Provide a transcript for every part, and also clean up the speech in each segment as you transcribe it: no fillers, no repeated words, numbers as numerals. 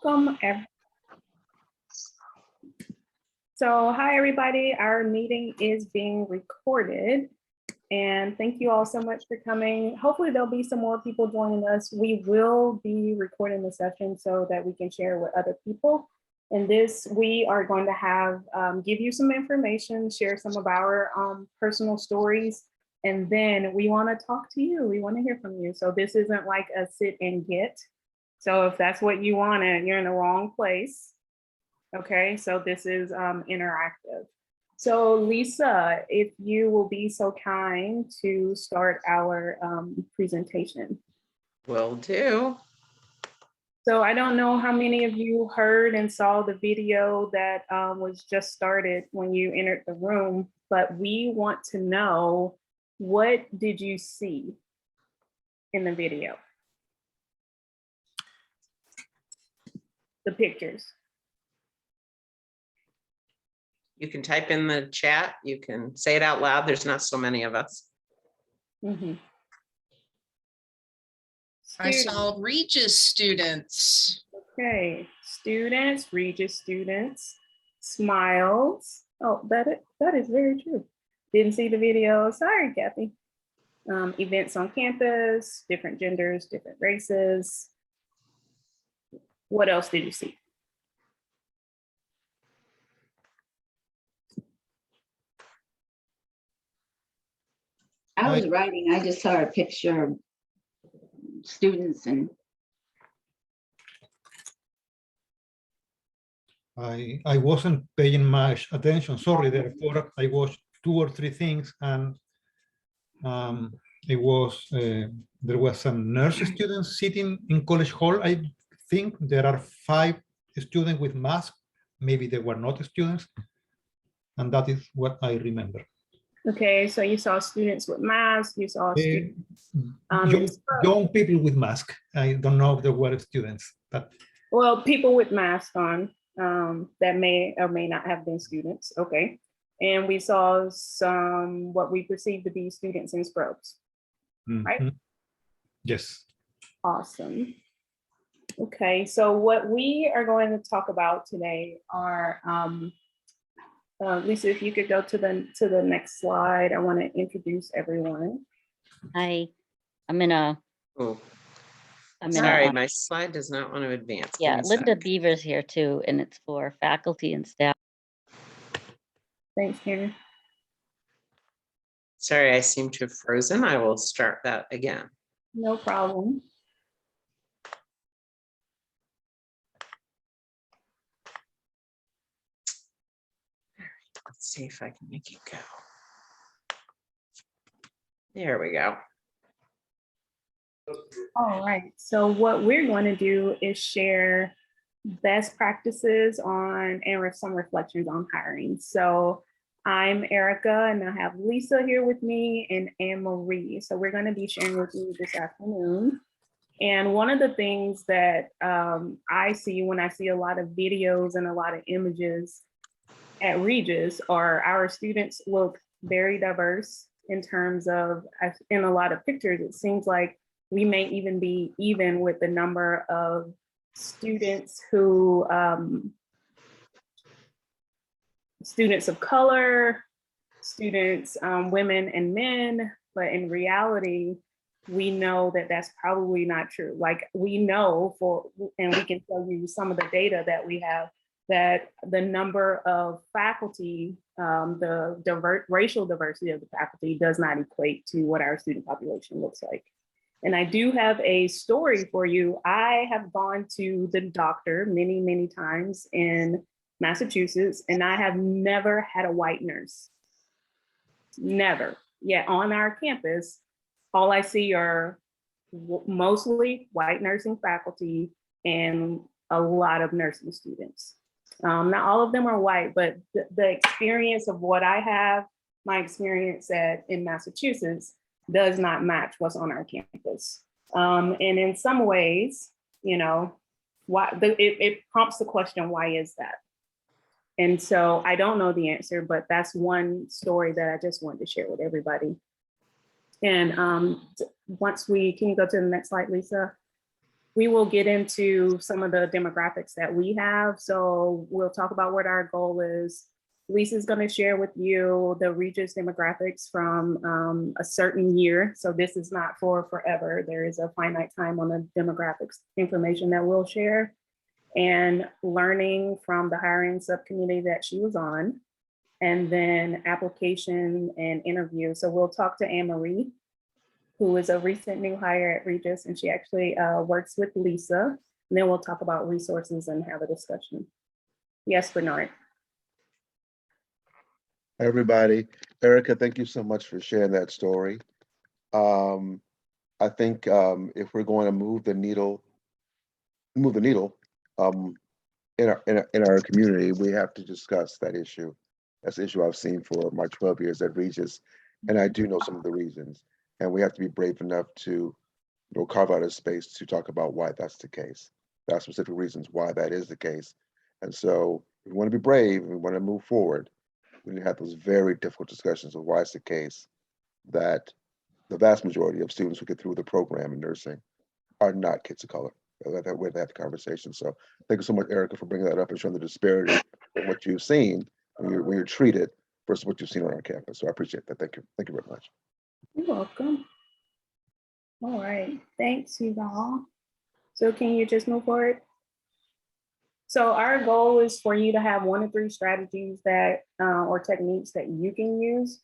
Welcome. So hi, everybody. Our meeting is being recorded. And thank you all so much for coming. Hopefully there'll be some more people joining us. We will be recording the session so that we can share with other people. In this, we are going to have, give you some information, share some of our personal stories, and then we want to talk to you. We want to hear from you. So this isn't like a sit and get. So if that's what you wanted, you're in the wrong place. Okay, so this is interactive. So Lisa, if you will be so kind to start our presentation. Will do. So I don't know how many of you heard and saw the video that was just started when you entered the room, but we want to know, what did you see in the video? The pictures. You can type in the chat. You can say it out loud. There's not so many of us. Mm-hmm. I saw Regis students. Okay, students, Regis students, smiles. Oh, that is very true. Didn't see the video, sorry, Kathy. Events on campus, different genders, different races. What else did you see? I was writing, I just saw a picture of students and I wasn't paying much attention, sorry, therefore I watched 2 or 3 things, and it was there was some nurse students sitting in college hall. I think there are 5 students with masks, maybe they were not students, and that is what I remember. Okay, so you saw students with masks, you saw students, young people with masks. I don't know if there were students, but well, people with masks on that may or may not have been students. Okay, and we saw some what we perceive to be students in scrubs, right? Yes. Awesome. Okay, so what we are going to talk about today are Lisa, if you could go to the next slide. I want to introduce everyone. Hi, I'm in a. Oh, I'm sorry, in a, my slide does not want to advance. Give yeah, me a Linda sec. Beaver's here too, and it's for faculty and staff. Thanks, Karen. Sorry, I seem to have frozen. I will start that again. No problem. Let's see if I can make it go. There we go. All right, so what we're going to do is share best practices on and some reflections on hiring. So I'm Erica, and I have Lisa here with me and Anne Marie. So we're going to be sharing with you this afternoon. And one of the things that I see when I see a lot of videos and a lot of images at Regis are our students look very diverse in terms of, in a lot of pictures, it seems like we may even be even with the number of students who, students of color, students, women and men, but in reality, we know that that's probably not true. Like we know and we can tell you some of the data that we have, that the number of faculty, the racial diversity of the faculty does not equate to what our student population looks like. And I do have a story for you. I have gone to the doctor many, many times in Massachusetts, and I have never had a white nurse. Never. Yet on our campus, all I see are mostly white nursing faculty and a lot of nursing students. Not all of them are white, but the experience of what I have, my experience in Massachusetts, does not match what's on our campus. And in some ways, you know, it prompts the question, why is that? And so I don't know the answer, but that's one story that I just wanted to share with everybody. And once can you go to the next slide, Lisa? we will get into some of the demographics that we have. So we'll talk about what our goal is. Lisa's going to share with you the Regis demographics from a certain year. So this is not for forever. There is a finite time on the demographics information that we'll share, and learning from the hiring subcommittee that she was on, and then application and interview. So we'll talk to Anne Marie, who is a recent new hire at Regis, and she actually works with Lisa. And then we'll talk about resources and have a discussion. Yes, Bernard. Hi, everybody. Erica, thank you so much for sharing that story. I think if we're going to move the needle in our community, we have to discuss that issue. That's an issue I've seen for my 12 years at Regis, and I do know some of the reasons. And we have to be brave enough to carve out a space to talk about why that's the case. There are specific reasons why that is the case. And so if we want to be brave, we want to move forward, we need to have those very difficult discussions of why it's the case that the vast majority of students who get through the program in nursing are not kids of color. That way they have the conversation. So thank you so much, Erica, for bringing that up and showing the disparity of what you've seen when you're treated versus what you've seen on our campus. So I appreciate that. Thank you. Thank you very much. You're welcome. All right, thanks you all. So can you just move forward? So our goal is for you to have 1 to 3 strategies that or techniques that you can use.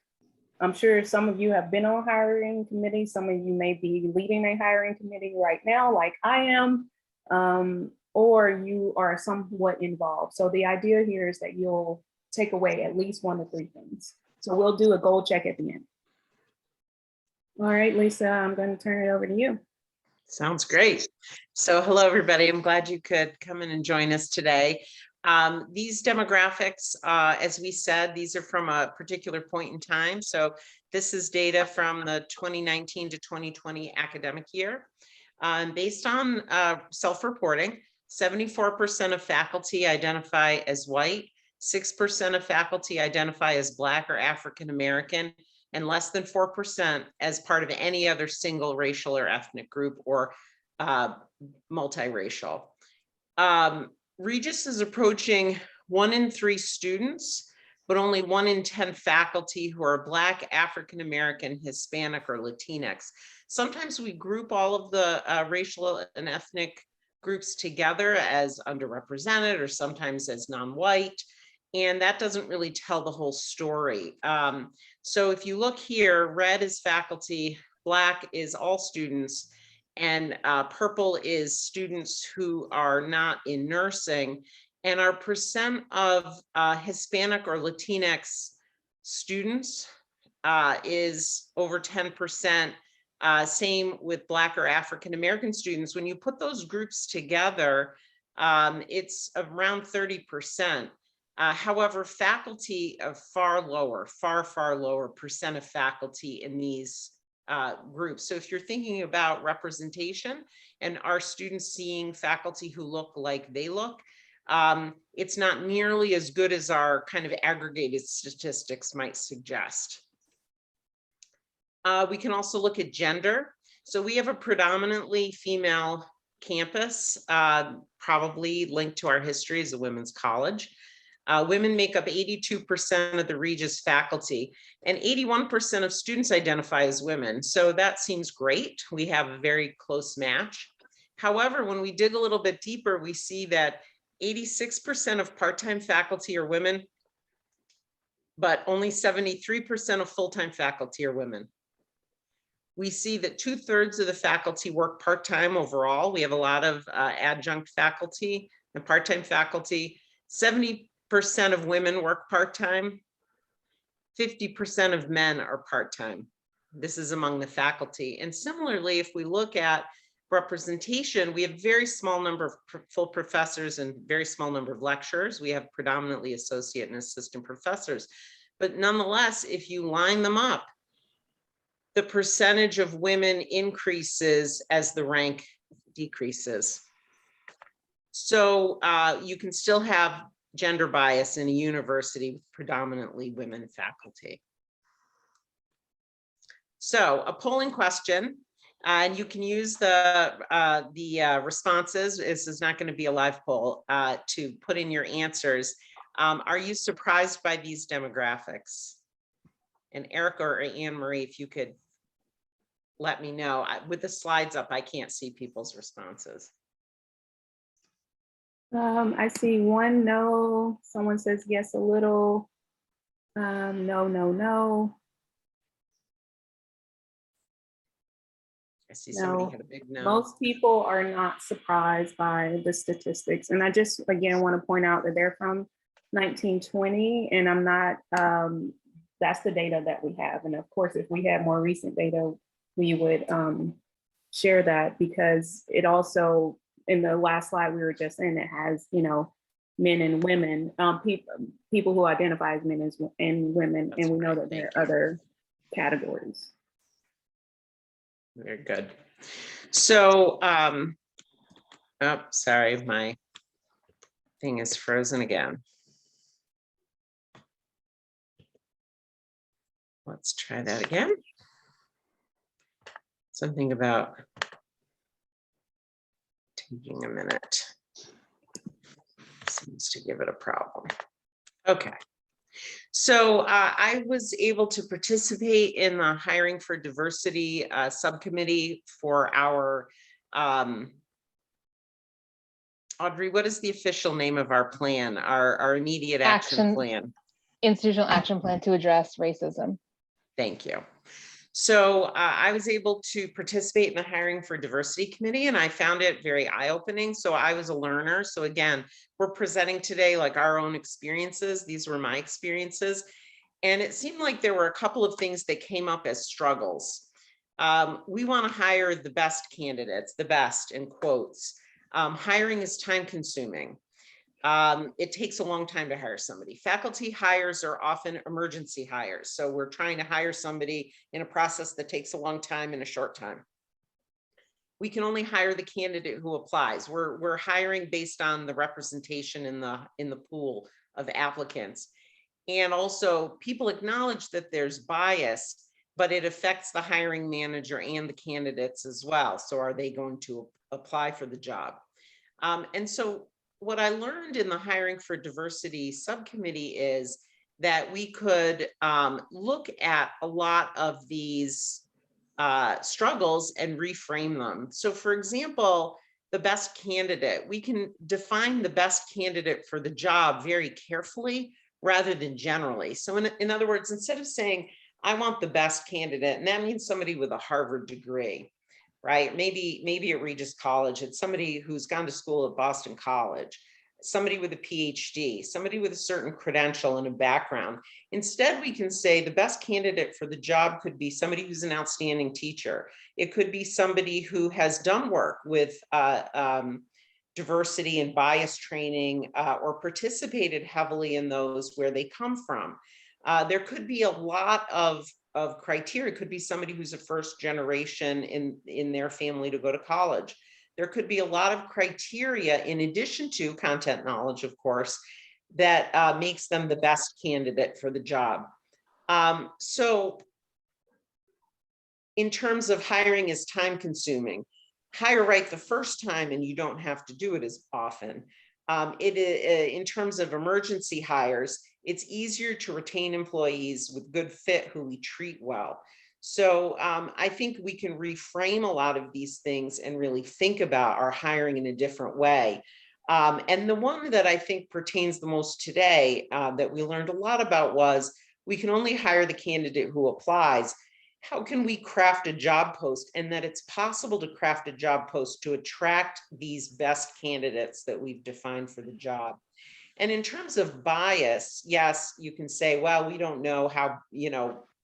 I'm sure some of you have been on hiring committees. Some of you may be leading a hiring committee right now, like I am, or you are somewhat involved. So the idea here is that you'll take away at least 1 to 3 things. So we'll do a goal check at the end. All right, Lisa, I'm going to turn it over to you. Sounds great. So hello, everybody. I'm glad you could come in and join us today. These demographics, as we said, these are from a particular point in time. So this is data from the 2019 to 2020 academic year. Based on self-reporting, 74% of faculty identify as white, 6% of faculty identify as Black or African American, and less than 4% as part of any other single racial or ethnic group or multiracial. Regis is approaching 1 in 3 students, but only 1 in 10 faculty who are Black, African American, Hispanic, or Latinx. Sometimes we group all of the racial and ethnic groups together as underrepresented or sometimes as non-white, and that doesn't really tell the whole story. So if you look here, red is faculty, Black is all students, and purple is students who are not in nursing. And our percent of Hispanic or Latinx students is over 10%. Same with Black or African American students. When you put those groups together, it's around 30%. However, faculty are far lower percent of faculty in these groups. So if you're thinking about representation and are students seeing faculty who look like they look, it's not nearly as good as our kind of aggregated statistics might suggest. We can also look at gender. So we have a predominantly female campus, probably linked to our history as a women's college. Women make up 82% of the Regis faculty, and 81% of students identify as women. So that seems great. We have a very close match. However, when we dig a little bit deeper, we see that 86% of part-time faculty are women, but only 73% of full-time faculty are women. We see that 2/3 of the faculty work part-time overall. We have a lot of adjunct faculty and part-time faculty. 70% of women work part-time. 50% of men are part-time. This is among the faculty. And similarly, if we look at representation, we have very small number of full professors and very small number of lecturers. We have predominantly associate and assistant professors. But nonetheless, if you line them up, the percentage of women increases as the rank decreases. So you can still have gender bias in a university with predominantly women faculty. So a polling question, And you can use the responses. This is not going to be a live poll to put in your answers. Are you surprised by these demographics? And Erica or Anne Marie, if you could let me know. With the slides up, I can't see people's responses. I see one no. Someone says yes a little. No, no, no. I see somebody No. had a big no. Most people are not surprised by the statistics. And I just, again, want to point out that they're from 1920, and I'm not, that's the data that we have. And of course, if we had more recent data, we would share that, because it also, in the last slide we were just in, it has, you know, men and women, people who identify as men and women, That's and we know great. that there Thank are you. other categories. Very good. So, oh, sorry, my thing is frozen again. Let's try that again. Something about taking a minute. Seems to give it a problem. Okay. So I was able to participate in the hiring for diversity subcommittee for our, Audrey, what is the official name of our plan, our immediate action plan? Institutional action plan to address racism. Thank you. So I was able to participate in the hiring for diversity committee, and I found it very eye-opening. So I was a learner. So again, we're presenting today like our own experiences. These were my experiences. And it seemed like there were a couple of things that came up as struggles. We want to hire the best candidates, the best in quotes. Hiring is time consuming. It takes a long time to hire somebody. Faculty hires are often emergency hires. So we're trying to hire somebody in a process that takes a long time in a short time. We can only hire the candidate who applies. We're hiring based on the representation in the pool of applicants. And also people acknowledge that there's bias, but it affects the hiring manager and the candidates as well. So are they going to apply for the job? And so what I learned in the hiring for diversity subcommittee is that we could look at a lot of these struggles and reframe them. So for example, the best candidate, we can define the best candidate for the job very carefully rather than generally. So in other words, instead of saying, I want the best candidate, and that means somebody with a Harvard degree, right? Maybe at Regis College, it's somebody who's gone to school at Boston College, somebody with a PhD, somebody with a certain credential and a background. Instead, we can say the best candidate for the job could be somebody who's an outstanding teacher. It could be somebody who has done work with diversity and bias training or participated heavily in those where they come from. There could be a lot of criteria. It could be somebody who's a first generation in their family to go to college. There could be a lot of criteria in addition to content knowledge, of course, that makes them the best candidate for the job. So in terms of hiring is time consuming. Hire right the first time and you don't have to do it as often. In terms of emergency hires, it's easier to retain employees with good fit who we treat well. So I think we can reframe a lot of these things and really think about our hiring in a different way. And the one that I think pertains the most today that we learned a lot about was we can only hire the candidate who applies. How can we craft a job post, and that it's possible to craft a job post to attract these best candidates that we've defined for the job? And in terms of bias, yes, you can say, well, we don't know how,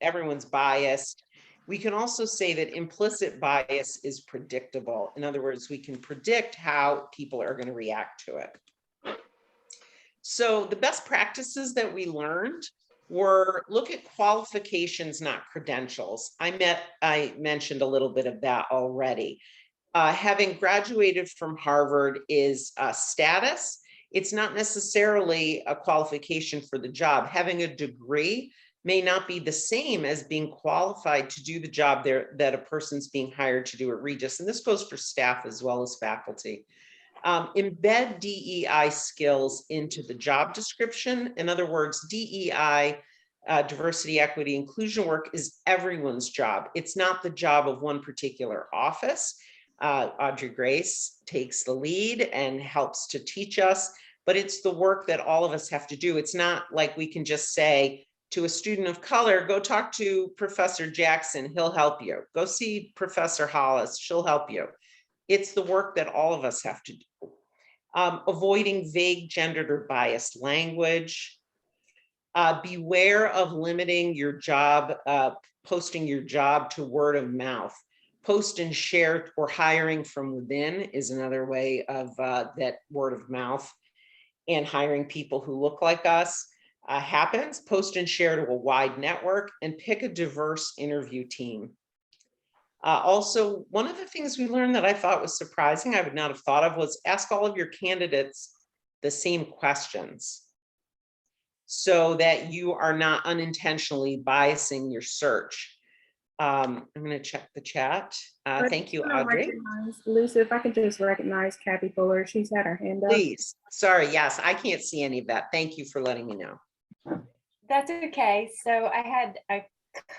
everyone's biased. We can also say that implicit bias is predictable. In other words, we can predict how people are going to react to it. So the best practices that we learned were look at qualifications, not credentials. I mentioned a little bit of that already. Having graduated from Harvard is a status. It's not necessarily a qualification for the job. Having a degree may not be the same as being qualified to do the job there that a person's being hired to do at Regis. And this goes for staff as well as faculty. Embed DEI skills into the job description. In other words, DEI, diversity, equity, inclusion work is everyone's job. It's not the job of one particular office. Audrey Grace takes the lead and helps to teach us, but it's the work that all of us have to do. It's not like we can just say to a student of color, go talk to Professor Jackson, he'll help you. Go see Professor Hollis, she'll help you. It's the work that all of us have to do. Avoiding vague, gendered, or biased language. Beware of limiting your job, posting your job to word of mouth. Post and share or hiring from within is another way of that word of mouth, and hiring people who look like us happens. Post and share to a wide network, and pick a diverse interview team. Also, one of the things we learned that I thought was surprising, I would not have thought of, was ask all of your candidates the same questions so that you are not unintentionally biasing your search. I'm going to check the chat. Thank you, Audrey. Lisa, if I could just recognize Kathy Fuller, she's had her hand up. Please. Sorry, yes, I can't see any of that. Thank you for letting me know. That's okay. So I had a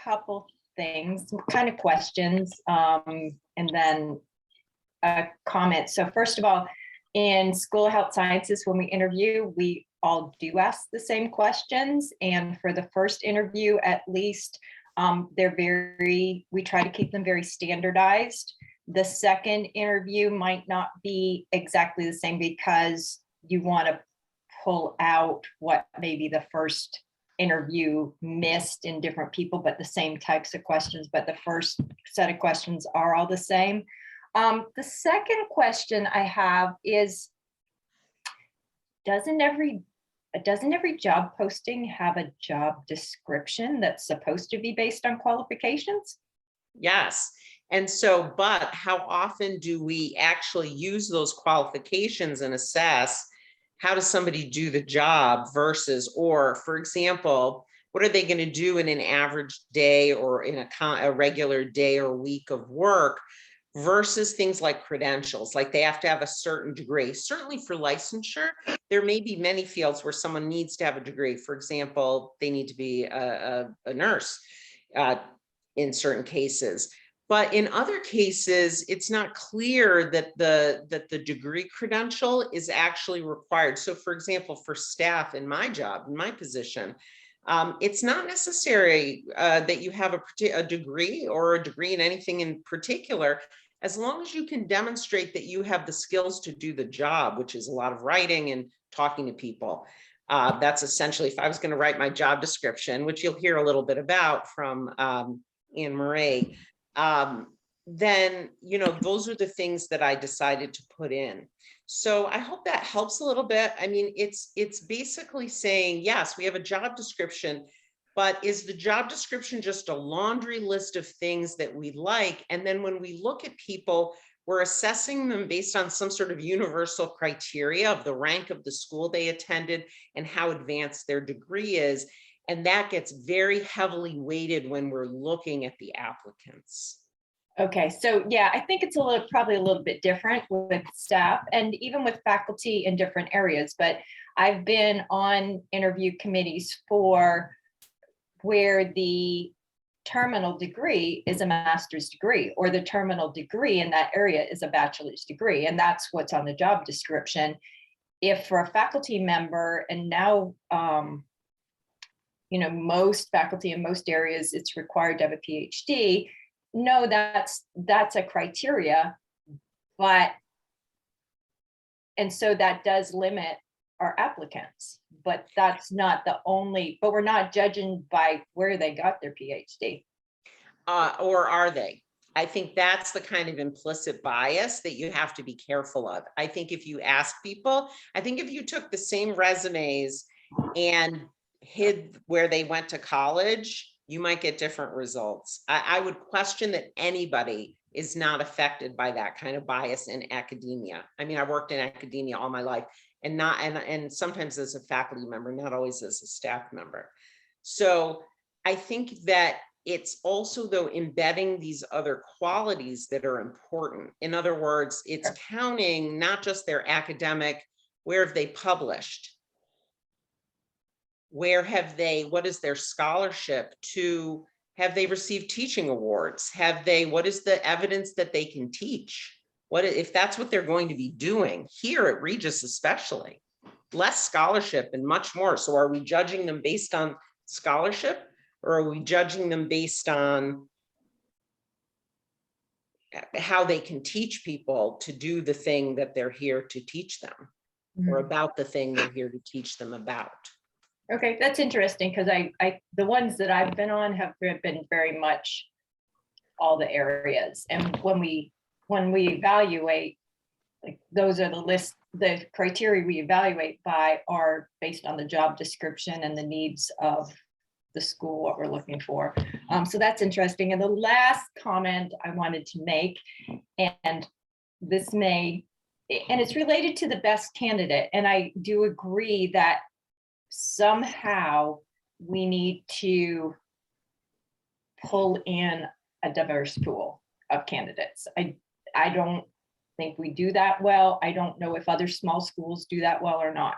couple things, kind of questions, and then a comment. So first of all, in School of Health Sciences, when we interview, we all do ask the same questions. And for the first interview, at least, we try to keep them very standardized. The second interview might not be exactly the same because you want to pull out what maybe the first interview missed in different people, but the same types of questions, but the first set of questions are all the same. The second question I have is, doesn't every job posting have a job description that's supposed to be based on qualifications? Yes. And so, but how often do we actually use those qualifications and assess how does somebody do the job versus, or for example, what are they going to do in an average day or in a regular day or week of work versus things like credentials, like they have to have a certain degree. Certainly for licensure, there may be many fields where someone needs to have a degree. For example, they need to be a nurse in certain cases. But in other cases, it's not clear that the degree credential is actually required. So for example, for staff in my job, in my position, it's not necessary that you have a degree or a degree in anything in particular, as long as you can demonstrate that you have the skills to do the job, which is a lot of writing and talking to people. That's essentially, if I was going to write my job description, which you'll hear a little bit about from Anne Marie, then, you know, those are the things that I decided to put in. So I hope that helps a little bit. I mean, it's basically saying, yes, we have a job description, but is the job description just a laundry list of things that we like? And then when we look at people, we're assessing them based on some sort of universal criteria of the rank of the school they attended and how advanced their degree is. And that gets very heavily weighted when we're looking at the applicants. Okay, so yeah, I think it's probably a little bit different with staff and even with faculty in different areas, but I've been on interview committees for where the terminal degree is a master's degree, or the terminal degree in that area is a bachelor's degree, and that's what's on the job description. If for a faculty member, and now, you know, most faculty in most areas, it's required to have a PhD. No, that's a criteria, but, and so that does limit our applicants, but that's not the only, but we're not judging by where they got their PhD. Or are they? I think that's the kind of implicit bias that you have to be careful of. I think if you ask people, I think if you took the same resumes and hid where they went to college, you might get different results. I would question that anybody is not affected by that kind of bias in academia. I mean, I worked in academia all my life, and sometimes as a faculty member, not always as a staff member. So I think that it's also though embedding these other qualities that are important. In other words, it's counting not just their academic, where have they published? Where have they, what is their scholarship to, have they received teaching awards? Have they, what is the evidence that they can teach? What if that's what they're going to be doing here at Regis, especially less scholarship and much more. So are we judging them based on scholarship, or are we judging them based on how they can teach people to do the thing that they're here to teach them, or about the thing they're here to teach them about? Okay, that's interesting, because the ones that I've been on have been very much all the areas. And when we evaluate, like, those are the criteria we evaluate by are based on the job description and the needs of the school, what we're looking for. So that's interesting. And the last comment I wanted to make, and this may, and it's related to the best candidate. And I do agree that somehow we need to pull in a diverse pool of candidates. I don't think we do that well. I don't know if other small schools do that well or not.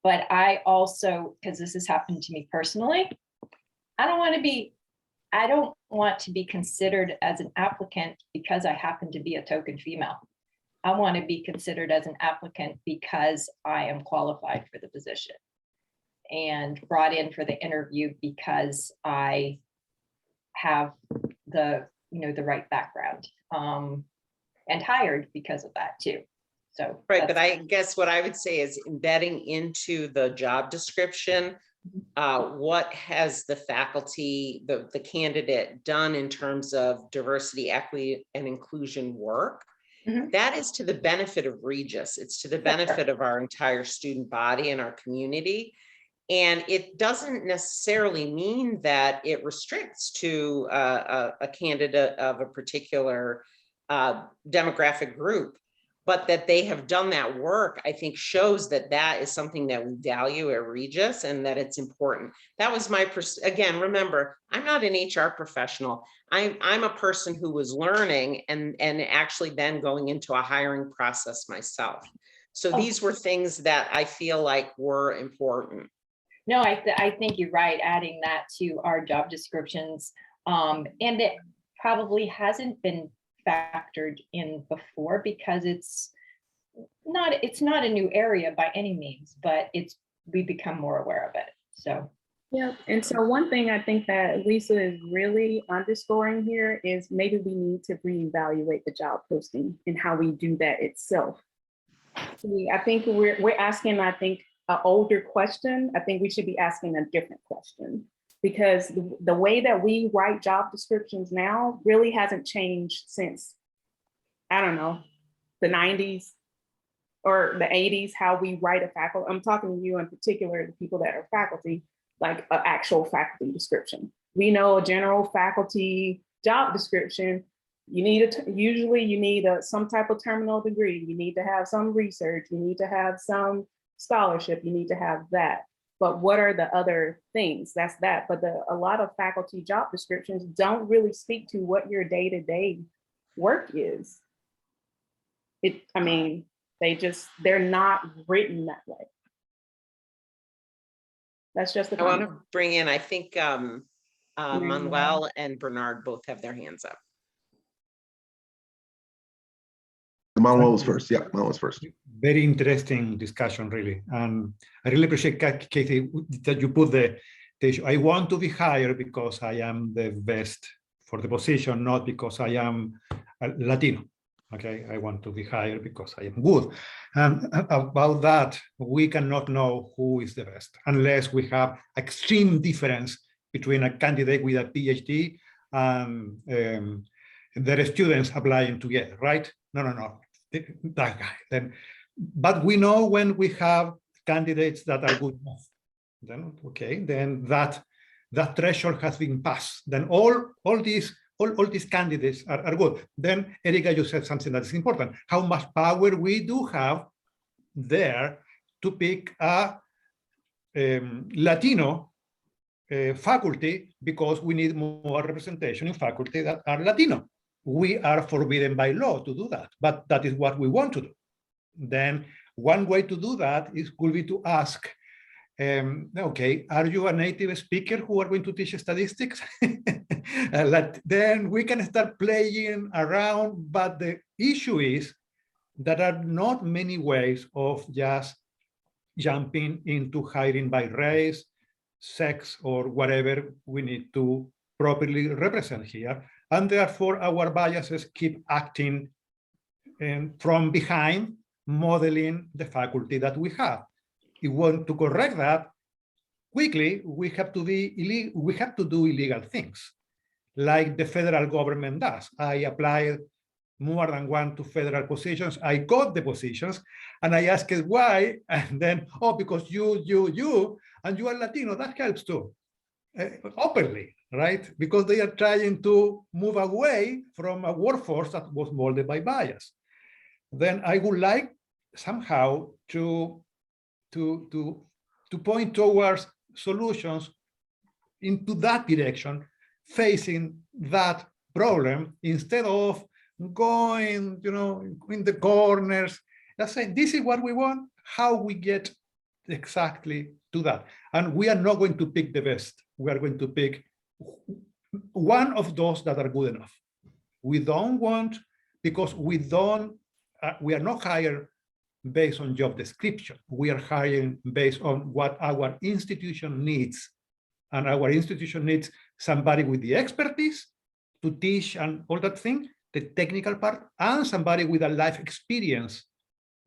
But I also, because this has happened to me personally, I don't want to be considered as an applicant because I happen to be a token female. I want to be considered as an applicant because I am qualified for the position and brought in for the interview because I have the right background, and hired because of that too. So right, but I guess what I would say is embedding into the job description, what has the faculty, the candidate done in terms of diversity, equity, and inclusion work? That is to the benefit of Regis. It's to the benefit of our entire student body and our community. And it doesn't necessarily mean that it restricts to a candidate of a particular demographic group, but that they have done that work, I think shows that that is something that we value at Regis and that it's important. That was my, again, remember, I'm not an HR professional. I'm a person who was learning and actually then going into a hiring process myself. So these were things that I feel like were important. No, I think you're right, adding that to our job descriptions. And it probably hasn't been factored in before because it's not a new area by any means, but we become more aware of it. So yeah, and so one thing I think that Lisa is really underscoring here is maybe we need to reevaluate the job posting and how we do that itself. I think we're asking, I think, an older question. I think we should be asking a different question, because the way that we write job descriptions now really hasn't changed since, I don't know, the 90s or the 80s, how we write a faculty. I'm talking to you in particular, the people that are faculty, like an actual faculty description. We know a general faculty job description. You need usually you need some type of terminal degree. You need to have some research. You need to have some scholarship. You need to have that. But what are the other things? That's that. But a lot of faculty job descriptions don't really speak to what your day-to-day work is. They're not written that way. That's just the I want to bring in, I think Manuel and Bernard both have their hands up. Manuel was first. Yeah, Manuel was first. Very interesting discussion, really. And I really appreciate, Katie, that you put the issue. I want to be hired because I am the best for the position, not because I am Latino. Okay, I want to be hired because I am good. And about that, we cannot know who is the best unless we have extreme difference between a candidate with a PhD and their students applying together, right? No, that guy. Then, but we know when we have candidates that are good enough. Then okay, then that threshold has been passed. Then all these candidates are good. Then Erika, you said something that is important. How much power we do have there to pick a Latino faculty because we need more representation in faculty that are Latino. We are forbidden by law to do that, but that is what we want to do. Then one way to do that could be to ask, okay, are you a native speaker who are going to teach statistics? Then we can start playing around, but the issue is there are not many ways of just jumping into hiring by race, sex, or whatever we need to properly represent here. And therefore, our biases keep acting from behind, modeling the faculty that we have. If we want to correct that quickly, we have to do illegal things, like the federal government does. I applied more than one to federal positions. I got the positions, and I asked why, and then, oh, because you, and you are Latino, that helps too, openly, right? Because they are trying to move away from a workforce that was molded by bias. Then I would like somehow to point towards solutions into that direction, facing that problem, instead of going, in the corners. Let's say, this is what we want, how we get exactly to that. And we are not going to pick the best. We are going to pick one of those that are good enough. We don't want, because we are not hired based on job description. We are hiring based on what our institution needs. And our institution needs somebody with the expertise to teach and all that thing, the technical part, and somebody with a life experience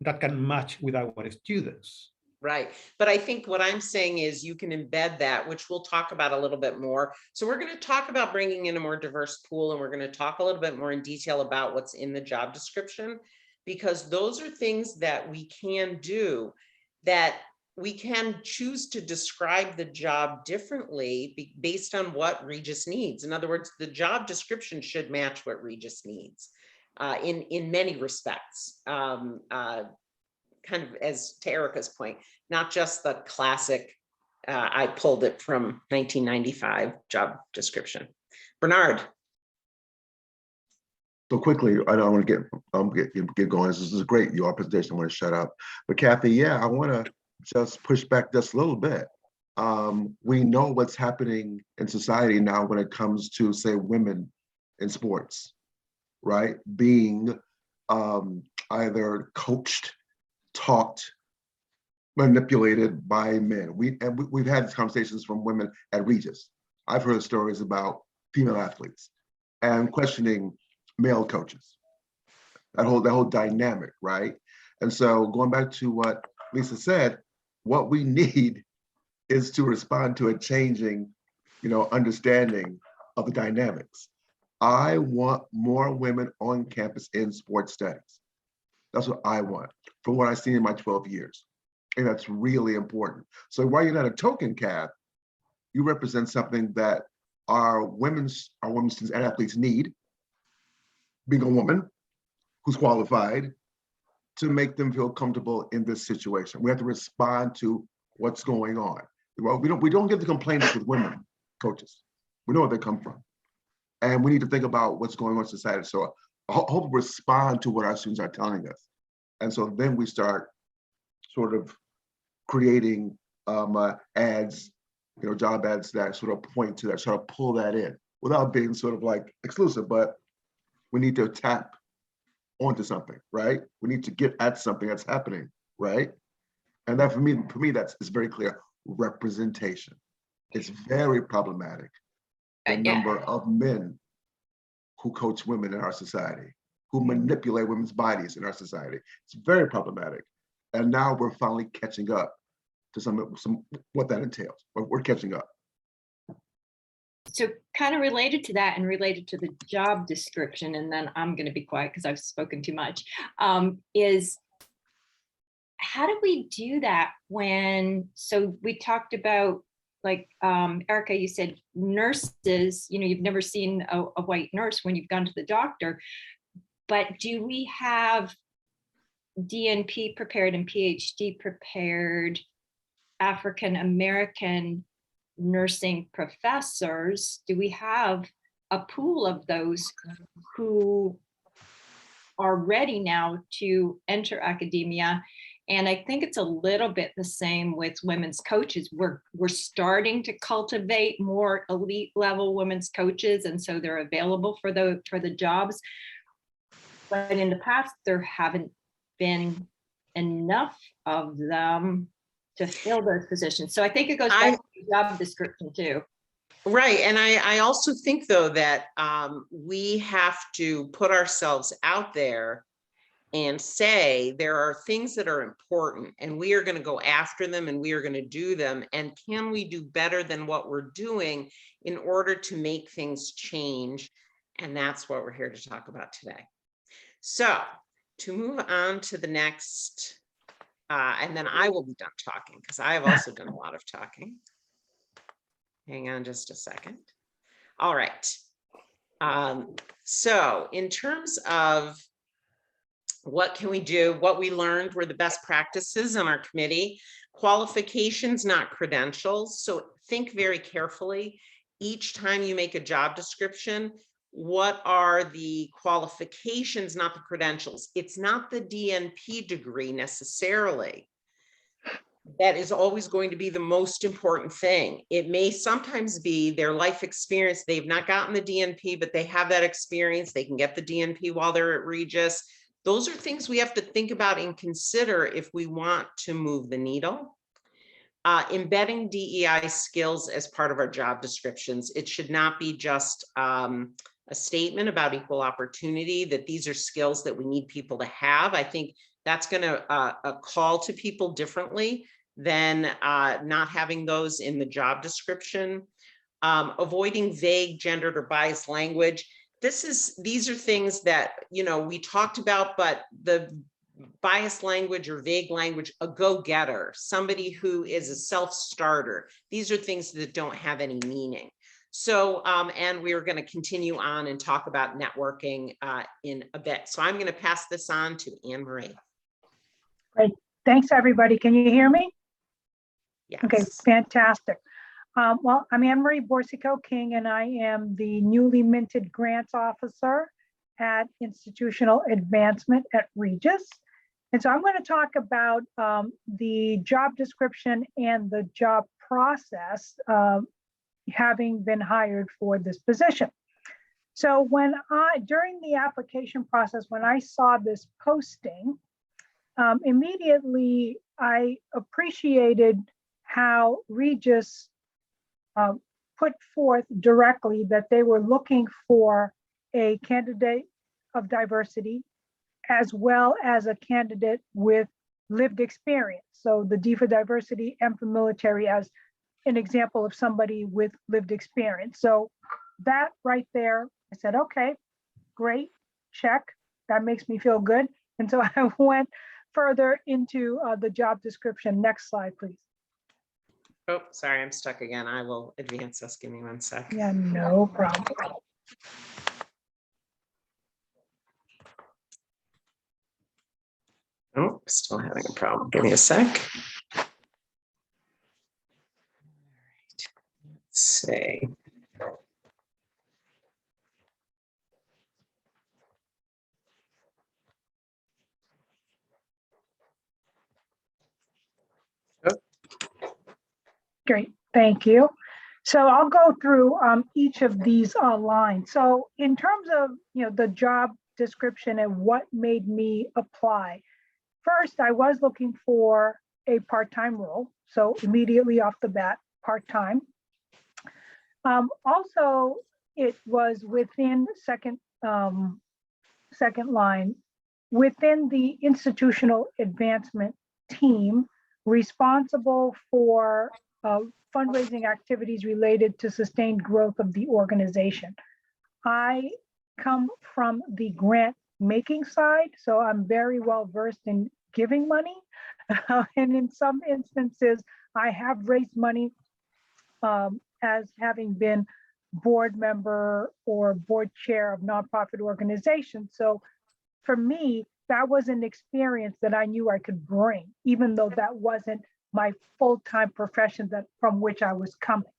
that can match with our students. Right. But I think what I'm saying is you can embed that, which we'll talk about a little bit more. So we're going to talk about bringing in a more diverse pool, and we're going to talk a little bit more in detail about what's in the job description, because those are things that we can do, that we can choose to describe the job differently based on what Regis needs. In other words, the job description should match what Regis needs in many respects. Kind of as to Erica's point, not just the classic, I pulled it from 1995 job description. Bernard. So quickly, I don't want to get going. This is great, your presentation. I want to shut up. But Kathy, yeah, I want to just push back just a little bit. We know what's happening in society now when it comes to, say, women in sports, right? Being either coached, taught, manipulated by men. We've had these conversations from women at Regis. I've heard stories about female athletes and questioning male coaches. That whole dynamic, right? And so going back to what Lisa said, what we need is to respond to a changing, understanding of the dynamics. I want more women on campus in sports studies. That's what I want from what I've seen in my 12 years. And that's really important. So while you're not a token Kath, you represent something that our women students and athletes need, being a woman who's qualified, to make them feel comfortable in this situation. We have to respond to what's going on. Well, we don't get the complaints with women coaches. We know where they come from. And we need to think about what's going on in society. So I hope we respond to what our students are telling us. And so then we start sort of creating ads, job ads that sort of point to that, sort of pull that in without being sort of like exclusive, but we need to tap onto something, right? We need to get at something that's happening, right? And that for me, that's very clear. Representation. It's very problematic. The number of men who coach women in our society, who manipulate women's bodies in our society. It's very problematic. And now we're finally catching up to some what that entails. We're catching up. So kind of related to that and related to the job description, and then I'm going to be quiet because I've spoken too much, is how do we do that when, so we talked about, like, Erica, you said nurses, you've never seen a white nurse when you've gone to the doctor, but do we have DNP prepared and PhD prepared African American nursing professors, do we have a pool of those who are ready now to enter academia? And I think it's a little bit the same with women's coaches. We're starting to cultivate more elite level women's coaches, and so they're available for the jobs. But in the past, there haven't been enough of them to fill those positions. So I think it goes back to the job description too. Right. And I also think, though, that we have to put ourselves out there and say there are things that are important and we are going to go after them and we are going to do them. And can we do better than what we're doing in order to make things change? And that's what we're here to talk about today. So to move on to the next, and then I will be done talking because I have also done a lot of talking. Hang on just a second. All right. So in terms of what can we do, what we learned were the best practices on our committee, qualifications, not credentials. So think very carefully each time you make a job description, what are the qualifications, not the credentials. It's not the DNP degree necessarily that is always going to be the most important thing. It may sometimes be their life experience. They've not gotten the DNP, but they have that experience. They can get the DNP while they're at Regis. Those are things we have to think about and consider if we want to move the needle. Embedding DEI skills as part of our job descriptions. It should not be just a statement about equal opportunity, that these are skills that we need people to have. I think that's going to call to people differently than not having those in the job description. Avoiding vague, gendered, or biased language. These are things that, you know, we talked about, but the biased language or vague language, a go-getter, somebody who is a self-starter. These are things that don't have any meaning. So, and we are going to continue on and talk about networking in a bit. So I'm going to pass this on to Anne Marie. Great. Thanks, everybody. Can you hear me? Yes. Okay, fantastic. Well, I'm Anne Marie Borsico King, and I am the newly minted grants officer at Institutional Advancement at Regis. And so I'm going to talk about the job description and the job process having been hired for this position. So during the application process, when I saw this posting, immediately I appreciated how Regis put forth directly that they were looking for a candidate of diversity as well as a candidate with lived experience. So the D for diversity, M for military as an example of somebody with lived experience. So that right there, I said, okay, great, check. That makes me feel good. And so I went further into the job description. Next slide, please. Oh, sorry, I'm stuck again. I will advance this. Give me 1 sec. Yeah, no problem. Oh, still having a problem. Give me a sec. Let's see. Great, thank you. So I'll go through each of these lines. So in terms of the job description and what made me apply, first I was looking for a part-time role. So immediately off the bat, part-time. Also, it was within second line, within the institutional advancement team responsible for fundraising activities related to sustained growth of the organization. I come from the grant making side, so I'm very well versed in giving money. And in some instances, I have raised money as having been board member or board chair of nonprofit organizations. So for me, that was an experience that I knew I could bring, even though that wasn't my full-time profession that from which I was coming.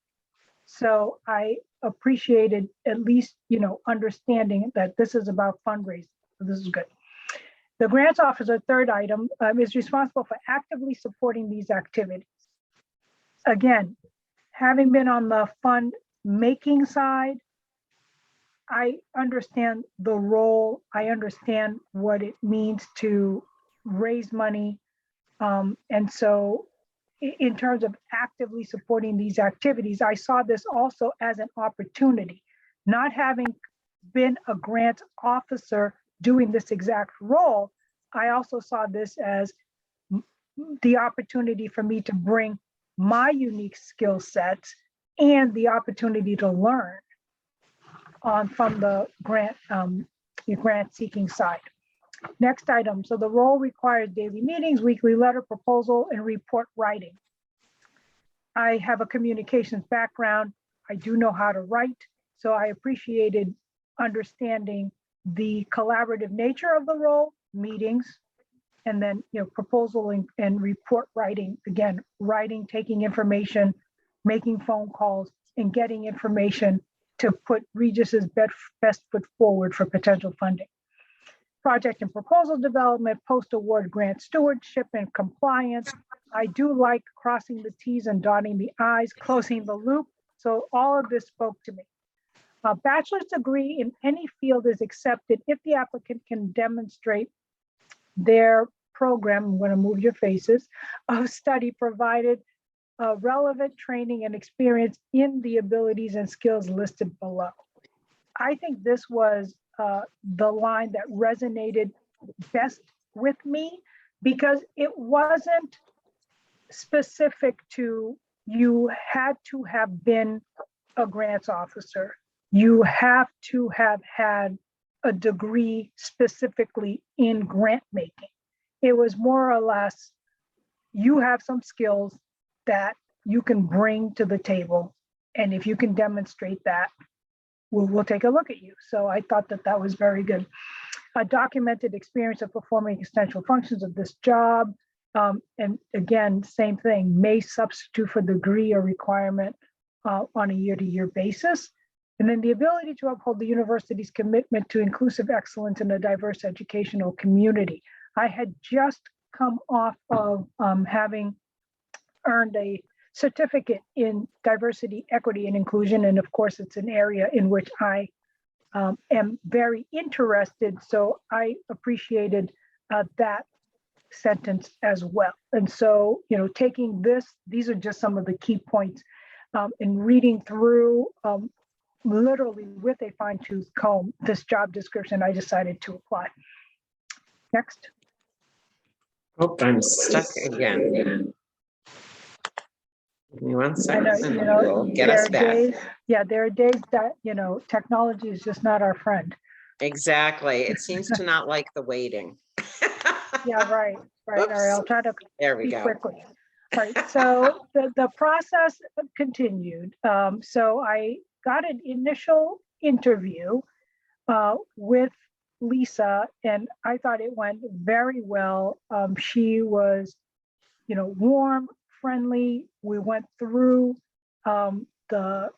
So I appreciated at least, understanding that this is about fundraising. So this is good. The grants officer, third item, is responsible for actively supporting these activities. Again, having been on the fund making side, I understand the role. I understand what it means to raise money. And so in terms of actively supporting these activities, I saw this also as an opportunity. Not having been a grant officer doing this exact role, I also saw this as the opportunity for me to bring my unique skill sets and the opportunity to learn from the grant seeking side. Next item, so the role requires daily meetings, weekly letter, proposal, and report writing. I have a communications background. I do know how to write, so I appreciated understanding the collaborative nature of the role, meetings, and then proposal and report writing. Again, writing, taking information, making phone calls, and getting information to put Regis's best foot forward for potential funding. Project and proposal development, post-award grant stewardship and compliance. I do like crossing the T's and dotting the I's, closing the loop. So all of this spoke to me. A bachelor's degree in any field is accepted if the applicant can demonstrate their program, I'm going to move your faces, of study provided relevant training and experience in the abilities and skills listed below. I think this was the line that resonated best with me because it wasn't specific to you had to have been a grants officer. You have to have had a degree specifically in grant making. It was more or less, you have some skills that you can bring to the table. And if you can demonstrate that, we'll take a look at you. So I thought that was very good. A documented experience of performing essential functions of this job. And again, same thing, may substitute for degree or requirement on a year-to-year basis. And then the ability to uphold the university's commitment to inclusive excellence in a diverse educational community. I had just come off of having earned a certificate in diversity, equity, and inclusion. And of course, it's an area in which I am very interested. So I appreciated that sentence as well. And so, taking these are just some of the key points and reading through literally with a fine-tooth comb, this job description, I decided to apply. Next. Oh, I'm stuck again. Give me 1 second. We'll get us back. There are days that, technology is just not our friend. Exactly. It seems to not like the waiting. Yeah, right. All right, I'll try to there we speak go. quickly. All right, so the process continued. So I got an initial interview with Lisa, and I thought it went very well. She was, warm, friendly. We went through the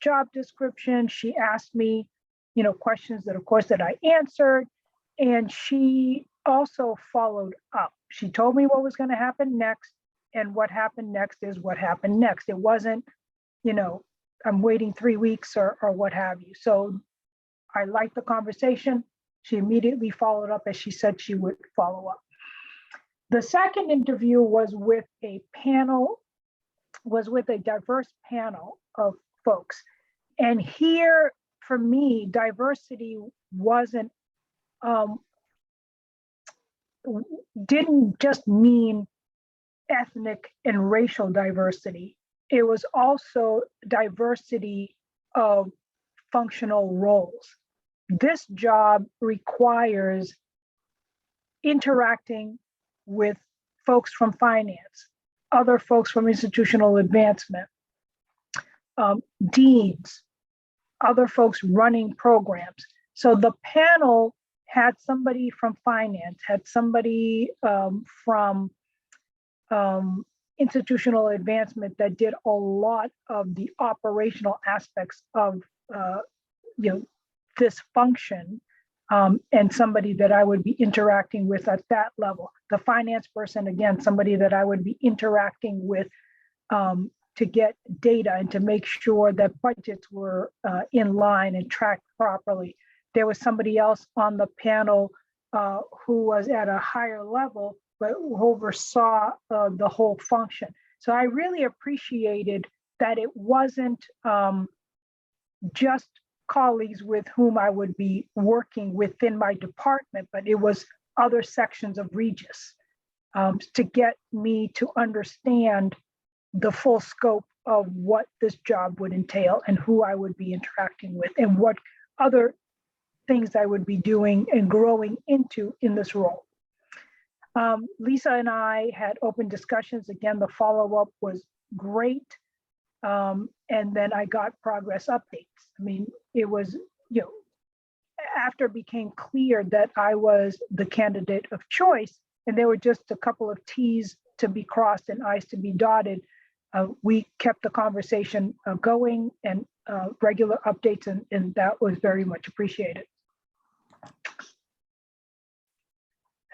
job description. She asked me, questions that, of course, that I answered, and she also followed up. She told me what was going to happen next, and what happened next is what happened next. It wasn't, I'm waiting 3 weeks or what have you. So I liked the conversation. She immediately followed up as she said she would follow up. The second interview was with a diverse panel of folks. And here, for me, diversity didn't just mean ethnic and racial diversity. It was also diversity of functional roles. This job requires interacting with folks from finance, other folks from institutional advancement, deans, other folks running programs. So the panel had somebody from finance, had somebody from institutional advancement that did a lot of the operational aspects of this function, and somebody that I would be interacting with at that level. The finance person, again, somebody that I would be interacting with to get data and to make sure that budgets were in line and tracked properly. There was somebody else on the panel who was at a higher level, but who oversaw the whole function. So I really appreciated that it wasn't just colleagues with whom I would be working within my department, but it was other sections of Regis to get me to understand the full scope of what this job would entail and who I would be interacting with and what other things I would be doing and growing into in this role. Lisa and I had open discussions. Again, the follow-up was great. And then I got progress updates. I mean, it was, after it became clear that I was the candidate of choice, and there were just a couple of T's to be crossed and I's to be dotted, we kept the conversation going and regular updates, and that was very much appreciated.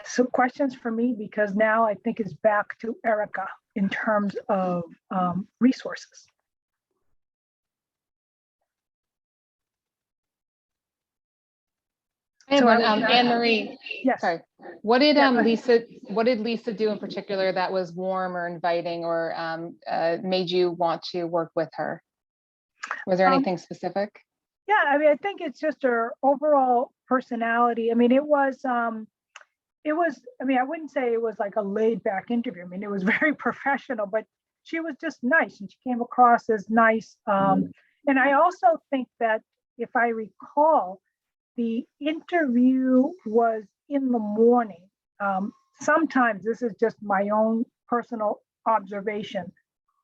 Some questions for me, because now I think it's back to Erica in terms of resources. And So I then, would- Anne Marie, Yes. sorry, what did Yeah, go ahead. Lisa do in particular that was warm or inviting or made you want to work with her? Was there anything specific? Yeah, I mean, I think it's just her overall personality. I mean, it was, I wouldn't say it was like a laid back interview. I mean, it was very professional, but she was just nice and she came across as nice. And I also think that if I recall, the interview was in the morning. Sometimes, this is just my own personal observation.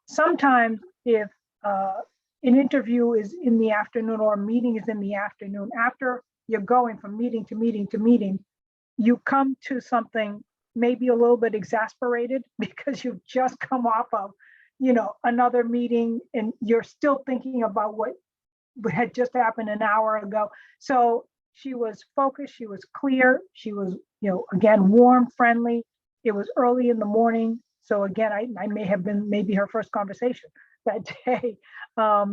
Sometimes if an interview is in the afternoon or a meeting is in the afternoon, after you're going from meeting to meeting to meeting, you come to something maybe a little bit exasperated because you've just come off of, another meeting and you're still thinking about what had just happened an hour ago. So she was focused, she was clear, she was, again, warm, friendly. It was early in the morning. So again, I may have been maybe her first conversation that day. I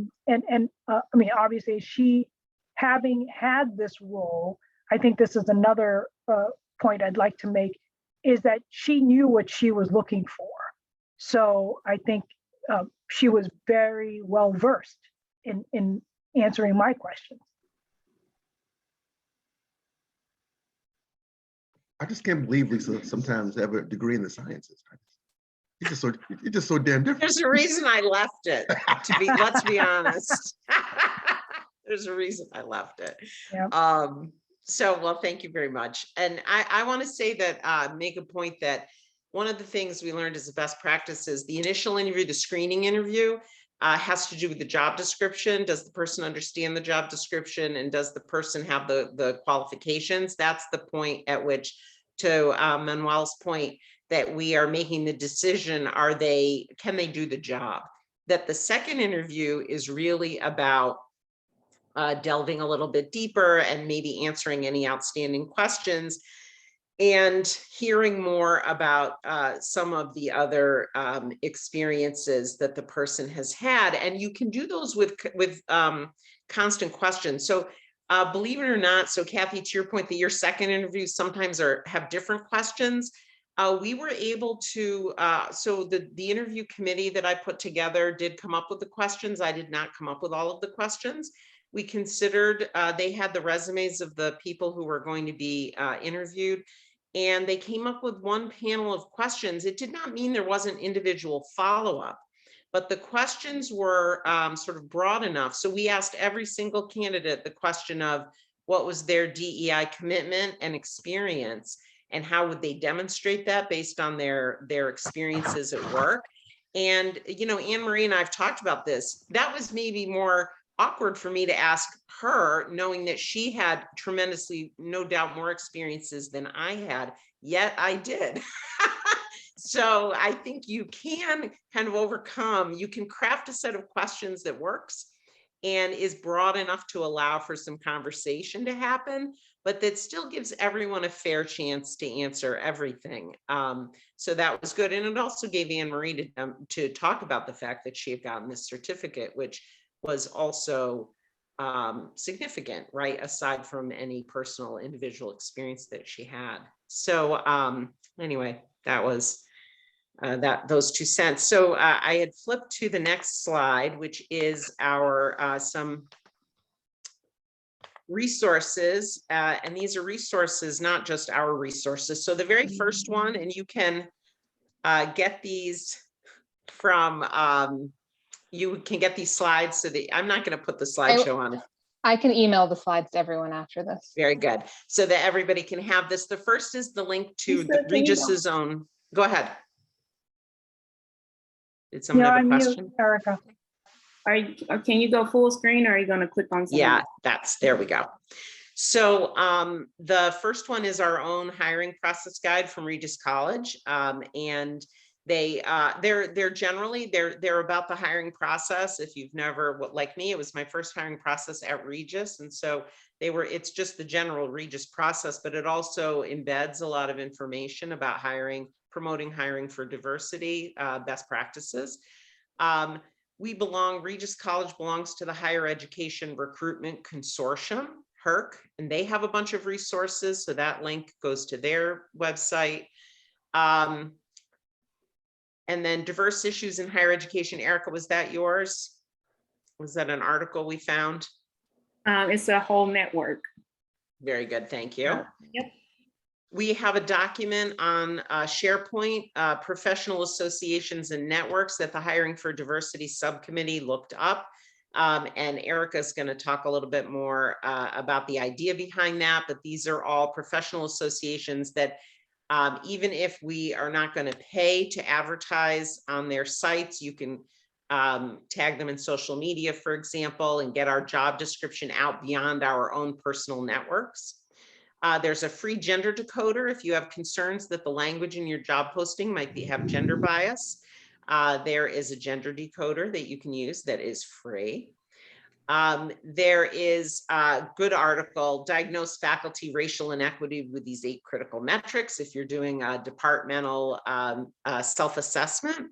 mean, obviously she, having had this role, I think this is another point I'd like to make, is that she knew what she was looking for. So I think she was very well versed in answering my questions. I just can't believe Lisa sometimes have a degree in the sciences. You're just so damn different. There's a reason I left it, let's be honest. There's a reason I left it. Yeah. Well, thank you very much. And I want to say that, make a point that one of the things we learned as a best practice is the initial interview, the screening interview, has to do with the job description. Does the person understand the job description, and does the person have the qualifications? That's the point at which, to Manuel's point, that we are making the decision, can they do the job? That the second interview is really about delving a little bit deeper and maybe answering any outstanding questions and hearing more about some of the other experiences that the person has had. And you can do those with constant questions. So believe it or not, so Kathy, to your point, that your second interviews sometimes have different questions. We were able to, so the interview committee that I put together did come up with the questions. I did not come up with all of the questions. We considered, they had the resumes of the people who were going to be interviewed, and they came up with one panel of questions. It did not mean there wasn't individual follow-up, but the questions were sort of broad enough. So we asked every single candidate the question of what was their DEI commitment and experience, and how would they demonstrate that based on their experiences at work. And, Anne Marie and I've talked about this. That was maybe more awkward for me to ask her, knowing that she had tremendously, no doubt, more experiences than I had, yet I did. So I think you can kind of overcome, you can craft a set of questions that works and is broad enough to allow for some conversation to happen, but that still gives everyone a fair chance to answer everything. So that was good. And it also gave Anne Marie to talk about the fact that she had gotten this certificate, which was also significant, right? Aside from any personal individual experience that she had. So anyway, that was those 2 cents. So I had flipped to the next slide, which is our some resources, and these are resources, not just our resources. So the very first one, and you can get these from, you can get these slides. So I'm not going to put the slideshow on. I can email the slides to everyone after this. Very good. So that everybody can have this. The first is the link to Lisa, can you Regis's own. Go ahead. Did someone You're have a on mute, question? Erica. Can you go full screen, or are you going to click on something? Yeah, there we go. So the first one is our own hiring process guide from Regis College. And they're generally, they're about the hiring process. If you've never, like me, it was my first hiring process at Regis. And so it's just the general Regis process, but it also embeds a lot of information about hiring, promoting hiring for diversity, best practices. Regis College belongs to the Higher Education Recruitment Consortium, HERC, and they have a bunch of resources. So that link goes to their website. And then diverse issues in higher education. Erica, was that yours? Was that an article we found? It's a whole network. Very good, thank you. Yep. We have a document on SharePoint, professional associations and networks that the Hiring for Diversity Subcommittee looked up. And Erica's going to talk a little bit more about the idea behind that, but these are all professional associations that even if we are not going to pay to advertise on their sites, you can tag them in social media, for example, and get our job description out beyond our own personal networks. There's a free gender decoder if you have concerns that the language in your job posting might have gender bias. There is a gender decoder that you can use that is free. There is a good article, Diagnose Faculty Racial Inequity with these 8 critical metrics if you're doing a departmental self-assessment.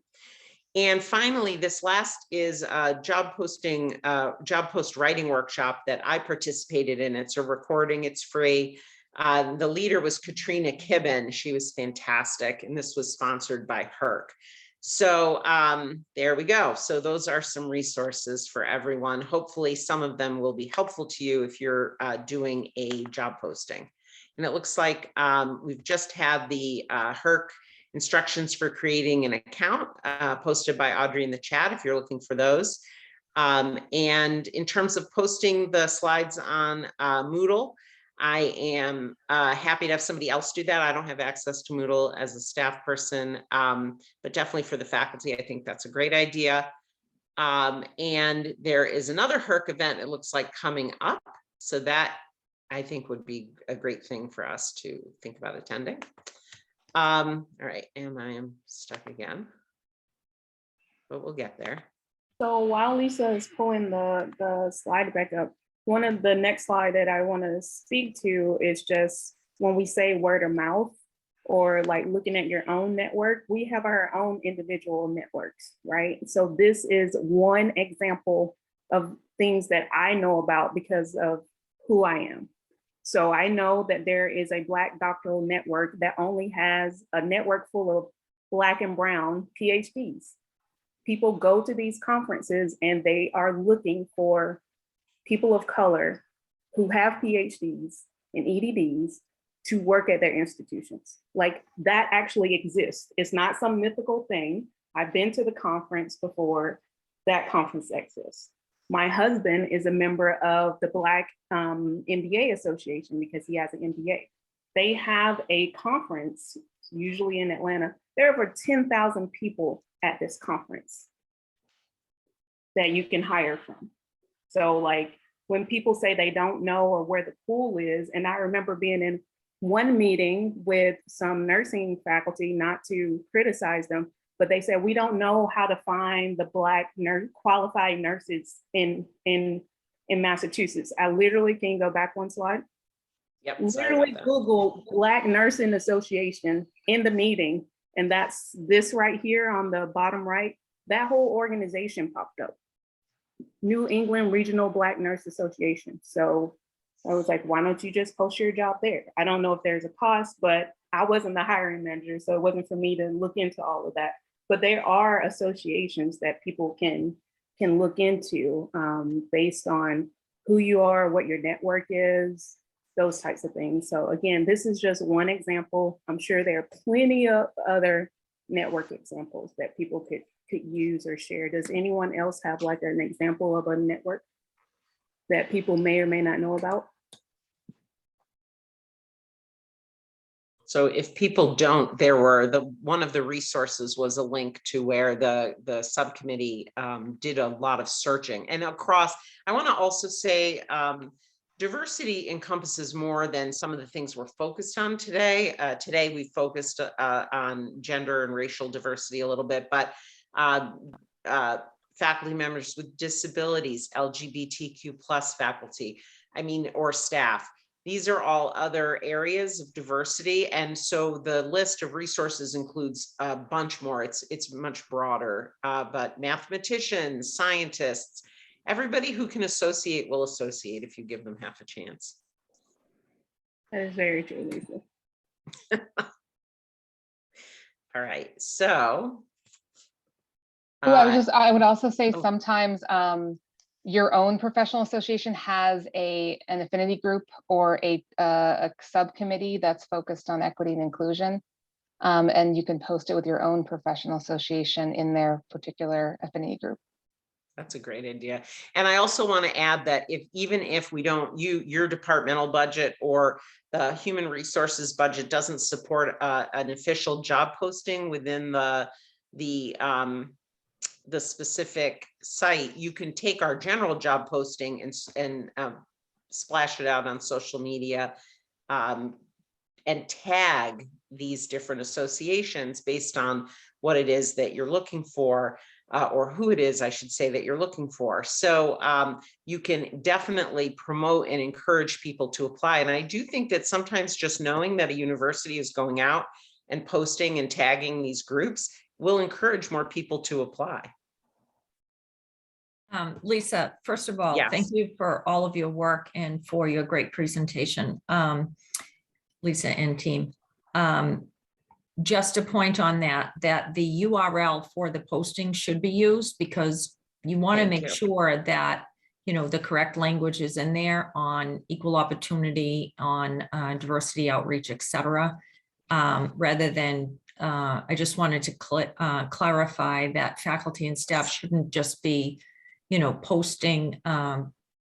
And finally, this last is a job post writing workshop that I participated in. It's a recording, it's free. The leader was Katrina Kibben. She was fantastic. And this was sponsored by HERC. So there we go. So those are some resources for everyone. Hopefully some of them will be helpful to you if you're doing a job posting. And it looks like we've just had the HERC instructions for creating an account posted by Audrey in the chat if you're looking for those. And in terms of posting the slides on Moodle, I am happy to have somebody else do that. I don't have access to Moodle as a staff person, but definitely for the faculty, I think that's a great idea. And there is another HERC event, it looks like, coming up. So that I think would be a great thing for us to think about attending. All right, and I am stuck again, but we'll get there. So while Lisa is pulling the slide back up, one of the next slide that I want to speak to is just when we say word of mouth or like looking at your own network, we have our own individual networks, right? So this is one example of things that I know about because of who I am. So I know that there is a Black doctoral network that only has a network full of Black and brown PhDs. People go to these conferences and they are looking for people of color who have PhDs and EDDs to work at their institutions. Like that actually exists. It's not some mythical thing. I've been to the conference before. That conference exists. My husband is a member of the Black MBA Association because he has an MBA. They have a conference, usually in Atlanta. There are over 10,000 people at this conference that you can hire from. So like when people say they don't know or where the pool is, and I remember being in one meeting with some nursing faculty, not to criticize them, but they said, we don't know how to find the Black qualified nurses in Massachusetts. I literally, can you go back one slide? Yep. Literally Google Black Nursing Association in the meeting, and that's this right here on the bottom right. That whole organization popped up. New England Regional Black Nurse Association. So I was like, why don't you just post your job there? I don't know if there's a cost, but I wasn't the hiring manager, so it wasn't for me to look into all of that. But there are associations that people can look into based on who you are, what your network is, those types of things. So again, this is just one example. I'm sure there are plenty of other network examples that people could use or share. Does anyone else have like an example of a network that people may or may not know about? So if people don't, there were one of the resources was a link to where the subcommittee did a lot of searching and across. I want to also say diversity encompasses more than some of the things we're focused on today. Today we focused on gender and racial diversity a little bit, but faculty members with disabilities, LGBTQ+ faculty, or staff. These are all other areas of diversity. And so the list of resources includes a bunch more. It's much broader, but mathematicians, scientists, everybody who can associate will associate if you give them half a chance. That is very true, Lisa. All right, so. I would also say oh. sometimes your own professional association has an affinity group or a subcommittee that's focused on equity and inclusion. And you can post it with your own professional association in their particular affinity group. That's a great idea. And I also want to add that even if we don't, your departmental budget or the human resources budget doesn't support an official job posting within the specific site, you can take our general job posting and splash it out on social media and tag these different associations based on what it is that you're looking for, or who it is, I should say, that you're looking for. So you can definitely promote and encourage people to apply. And I do think that sometimes just knowing that a university is going out and posting and tagging these groups will encourage more people to apply. Lisa, first of all, Yes. Thank you for all of your work and for your great presentation, Lisa and team. Just a point on that the URL for the posting should be used because you want to make sure that, the correct language is in there on equal opportunity, on diversity outreach, etc. Rather than, I just wanted to clarify that faculty and staff shouldn't just be posting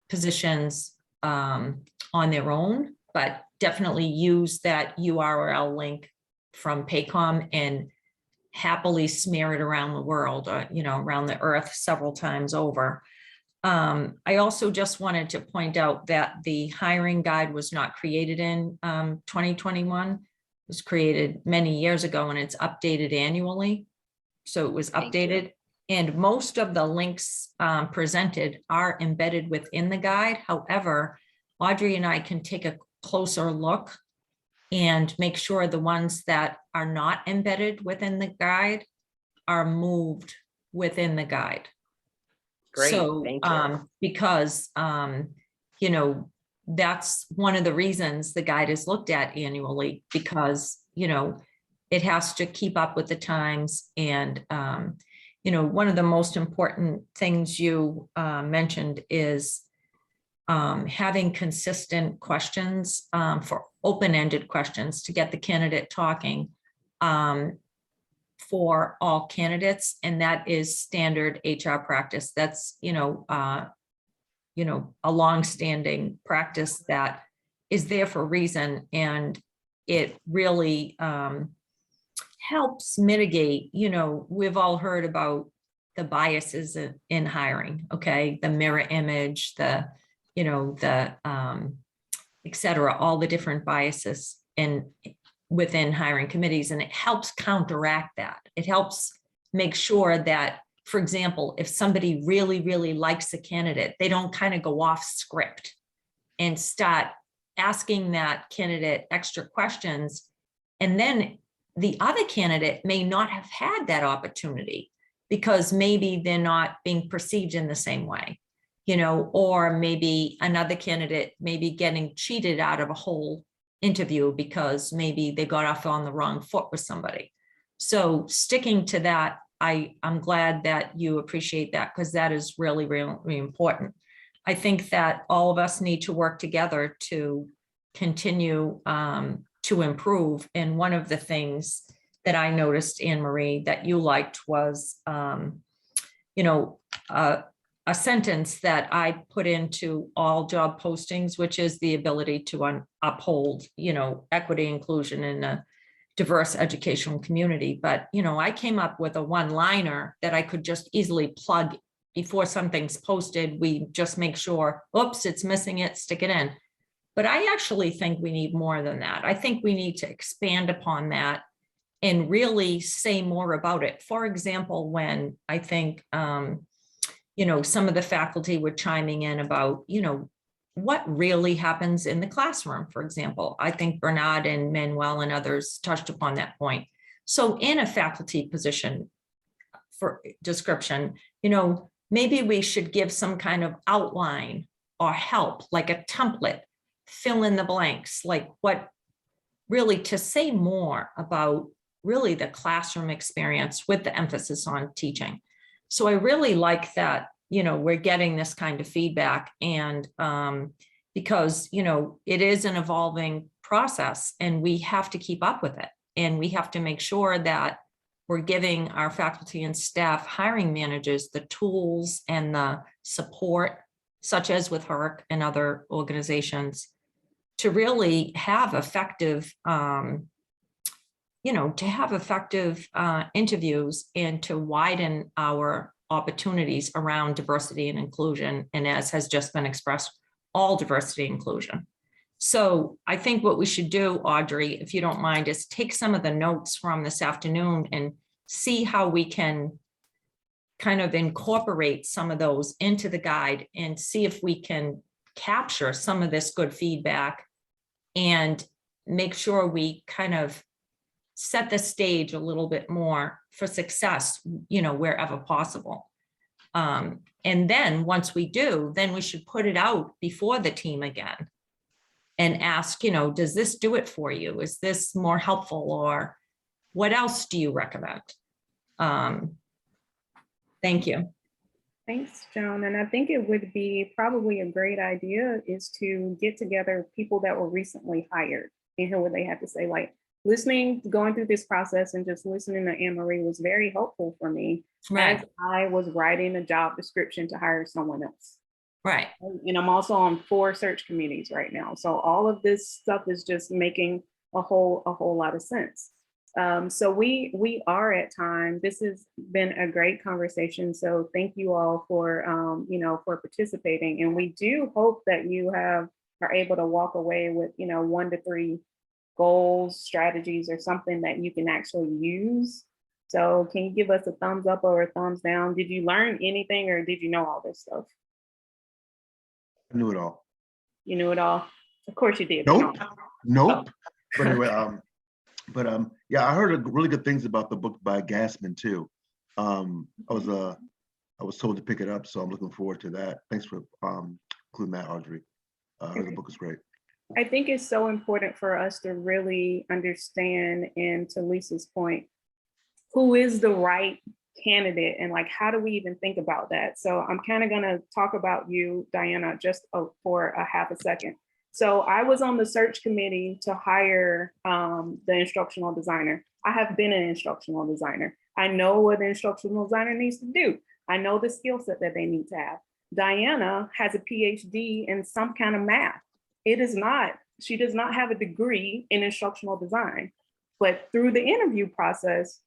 positions on their own, but definitely use that URL link from Paycom and happily smear it around the world, around the earth several times over. I also just wanted to point out that the hiring guide was not created in 2021. It was created many years ago and it's updated annually. So it was updated. And most of the links presented are embedded within the guide. However, Audrey and I can take a closer look and make sure the ones that are not embedded within the guide are moved within the guide. Great, so, thank you. Because, that's one of the reasons the guide is looked at annually because, it has to keep up with the times and, one of the most important things you mentioned is having consistent questions for open-ended questions to get the candidate talking for all candidates. And that is standard HR practice. That's, a long-standing practice that is there for a reason. And it really helps mitigate, we've all heard about the biases in hiring, okay? The mirror image, et cetera, all the different biases. within hiring committees, and it helps counteract that. It helps make sure that, for example, if somebody really, really likes a candidate, they don't kind of go off script and start asking that candidate extra questions. And then the other candidate may not have had that opportunity because maybe they're not being perceived in the same way, you know, or maybe another candidate may be getting cheated out of a whole interview because maybe they got off on the wrong foot with somebody. So sticking to that, I'm glad that you appreciate that, because that is really, really important. I think that all of us need to work together to continue to improve. And one of the things that I noticed, Anne Marie, that you liked was, you know, a sentence that I put into all job postings, which is the ability to uphold, you know, equity, inclusion, and a diverse educational community. But, you know, I came up with a one-liner that I could just easily plug before something's posted. We just make sure, oops, it's missing it, stick it in. But I actually think we need more than that. I think we need to expand upon that and really say more about it. For example, when I think, you know, some of the faculty were chiming in about, you know, what really happens in the classroom, for example. I think Bernard and Manuel and others touched upon that point. So in a faculty position for description, you know, maybe we should give some kind of outline or help, like a template, fill in the blanks, like what really to say more about really the classroom experience with the emphasis on teaching. So I really like that, you know, we're getting this kind of feedback, and because, you know, it is an evolving process and we have to keep up with it. And we have to make sure that we're giving our faculty and staff hiring managers the tools and the support, such as with HERC and other organizations, to really have effective, you know, to have effective interviews and to widen our opportunities around diversity and inclusion. And as has just been expressed, all diversity and inclusion. So I think what we should do, Audrey, if you don't mind, is take some of the notes from this afternoon and see how we can kind of incorporate some of those into the guide and see if we can capture some of this good feedback and make sure we kind of set the stage a little bit more for success, you know, wherever possible. And then once we do, then we should put it out before the team again and ask, you know, does this do it for you? Is this more helpful, or what else do you recommend? Thank you. Thanks, Joan. And I think it would be probably a great idea is to get together people that were recently hired and hear what they had to say. Like listening, going through this process and just listening to Anne Marie was very helpful for me as I was writing a job description to hire someone else. Right. And I'm also on 4 search committees right now. So all of this stuff is just making a whole lot of sense. So we are at time. This has been a great conversation. So thank you all for, you know, for participating. And we do hope that you are able to walk away with, you know, 1 to 3 goals, strategies, or something that you can actually use. So can you give us a thumbs up or a thumbs down? Did you learn anything, or did you know all this stuff? I knew it all. You knew it all? Of course you did. Nope. Nope. But anyway, yeah, I heard really good things about the book by Gassman too. I was told to pick it up, so I'm looking forward to that. Thanks for including that, Audrey. I heard the book is great. I think it's so important for us to really understand, and to Lisa's point, who is the right candidate, and like, how do we even think about that? So I'm kind of going to talk about you, Diana, just for a half a second. So I was on the search committee to hire the instructional designer. I have been an instructional designer. I know what the instructional designer needs to do. I know the skill set that they need to have. Diana has a PhD in some kind of math. She does not have a degree in instructional design, but through the interview process,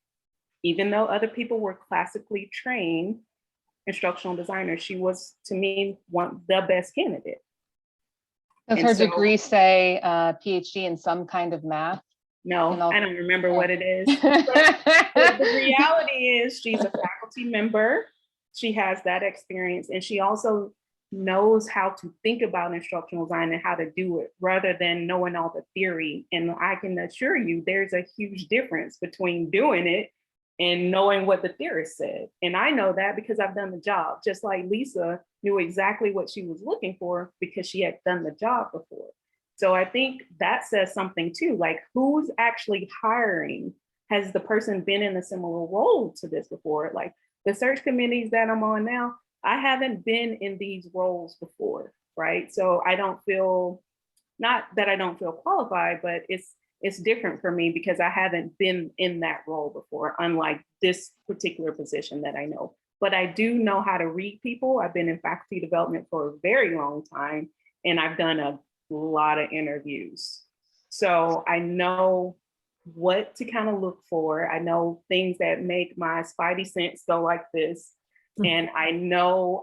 even though other people were classically trained instructional designers, she was, to me, the best candidate. Does And her so- degree say PhD in some kind of math? No, And I'll- I don't remember Oh. what it is. But the reality is she's a faculty member. She has that experience, and she also knows how to think about instructional design and how to do it rather than knowing all the theory. And I can assure you there's a huge difference between doing it and knowing what the theorist said. And I know that because I've done the job, just like Lisa knew exactly what she was looking for because she had done the job before. So I think that says something too, like who's actually hiring? Has the person been in a similar role to this before? Like the search committees that I'm on now, I haven't been in these roles before, right? So I don't feel, not that I don't feel qualified, but it's different for me because I haven't been in that role before, unlike this particular position that I know. But I do know how to read people. I've been in faculty development for a very long time, and I've done a lot of interviews. So I know what to kind of look for. I know things that make my spidey sense go like this. And I know,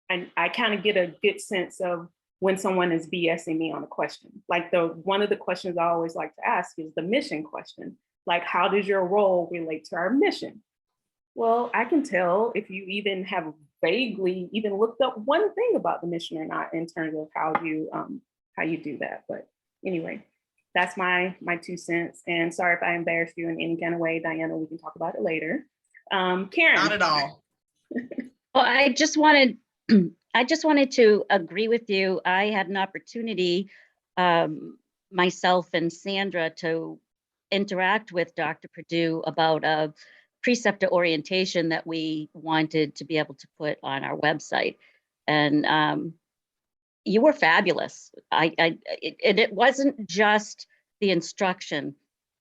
and I kind of get a good sense of when someone is BSing me on a question. Like one of the questions I always like to ask is the mission question. Like, how does your role relate to our mission? Well, I can tell if you even have vaguely even looked up one thing about the mission or not in terms of how you do that. But anyway, that's my 2 cents. And sorry if I embarrassed you in any kind of way, Diana, we can talk about it later. Karen. Not at all. Well, I just wanted to agree with you. I had an opportunity, myself and Sandra, to interact with Dr. Perdue about a preceptor orientation that we wanted to be able to put on our website. And you were fabulous. It wasn't just the instruction,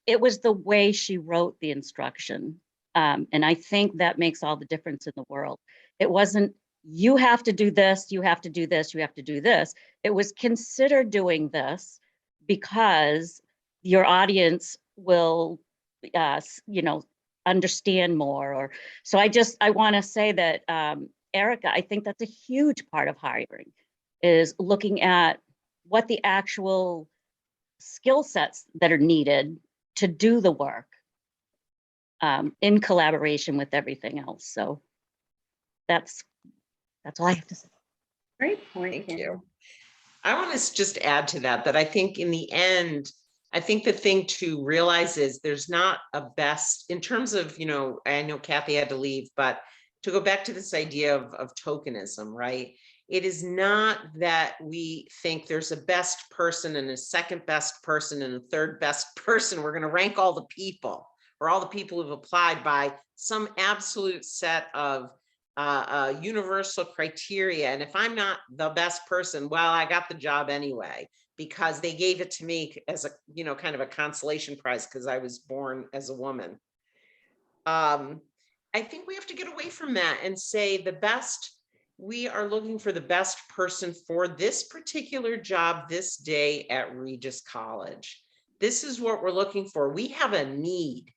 it was the way she wrote the instruction. And I think that makes all the difference in the world. It wasn't, you have to do this, you have to do this, you have to do this. It was, consider doing this because your audience will, understand more. Or so I want to say that, Erica, I think that's a huge part of hiring, is looking at what the actual skill sets that are needed to do the work, in collaboration with everything else. So that's all I have to say. Great point. Thank Karen. you. I want to just add to that I think in the end, I think the thing to realize is there's not a best in terms of, I know Kathy had to leave, but to go back to this idea of tokenism, right? It is not that we think there's a best person and a second best person and a third best person. We're going to rank all the people or all the people who've applied by some absolute set of universal criteria. And if I'm not the best person, well, I got the job anyway, because they gave it to me as a, kind of a consolation prize because I was born as a woman. I think we have to get away from that and say we are looking for the best person for this particular job this day at Regis College. This is what we're looking for. We have a need.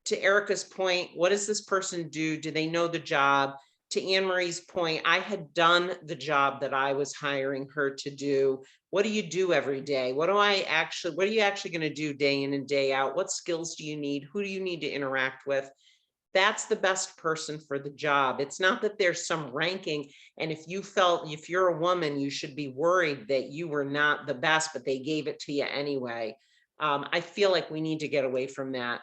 To Erica's point, what does this person do? Do they know the job? To Anne Marie's point, I had done the job that I was hiring her to do. What do you do every day? What are you actually going to do day in and day out? What skills do you need? Who do you need to interact with? That's the best person for the job. It's not that there's some ranking. And if you're a woman, you should be worried that you were not the best, but they gave it to you anyway. I feel like we need to get away from that.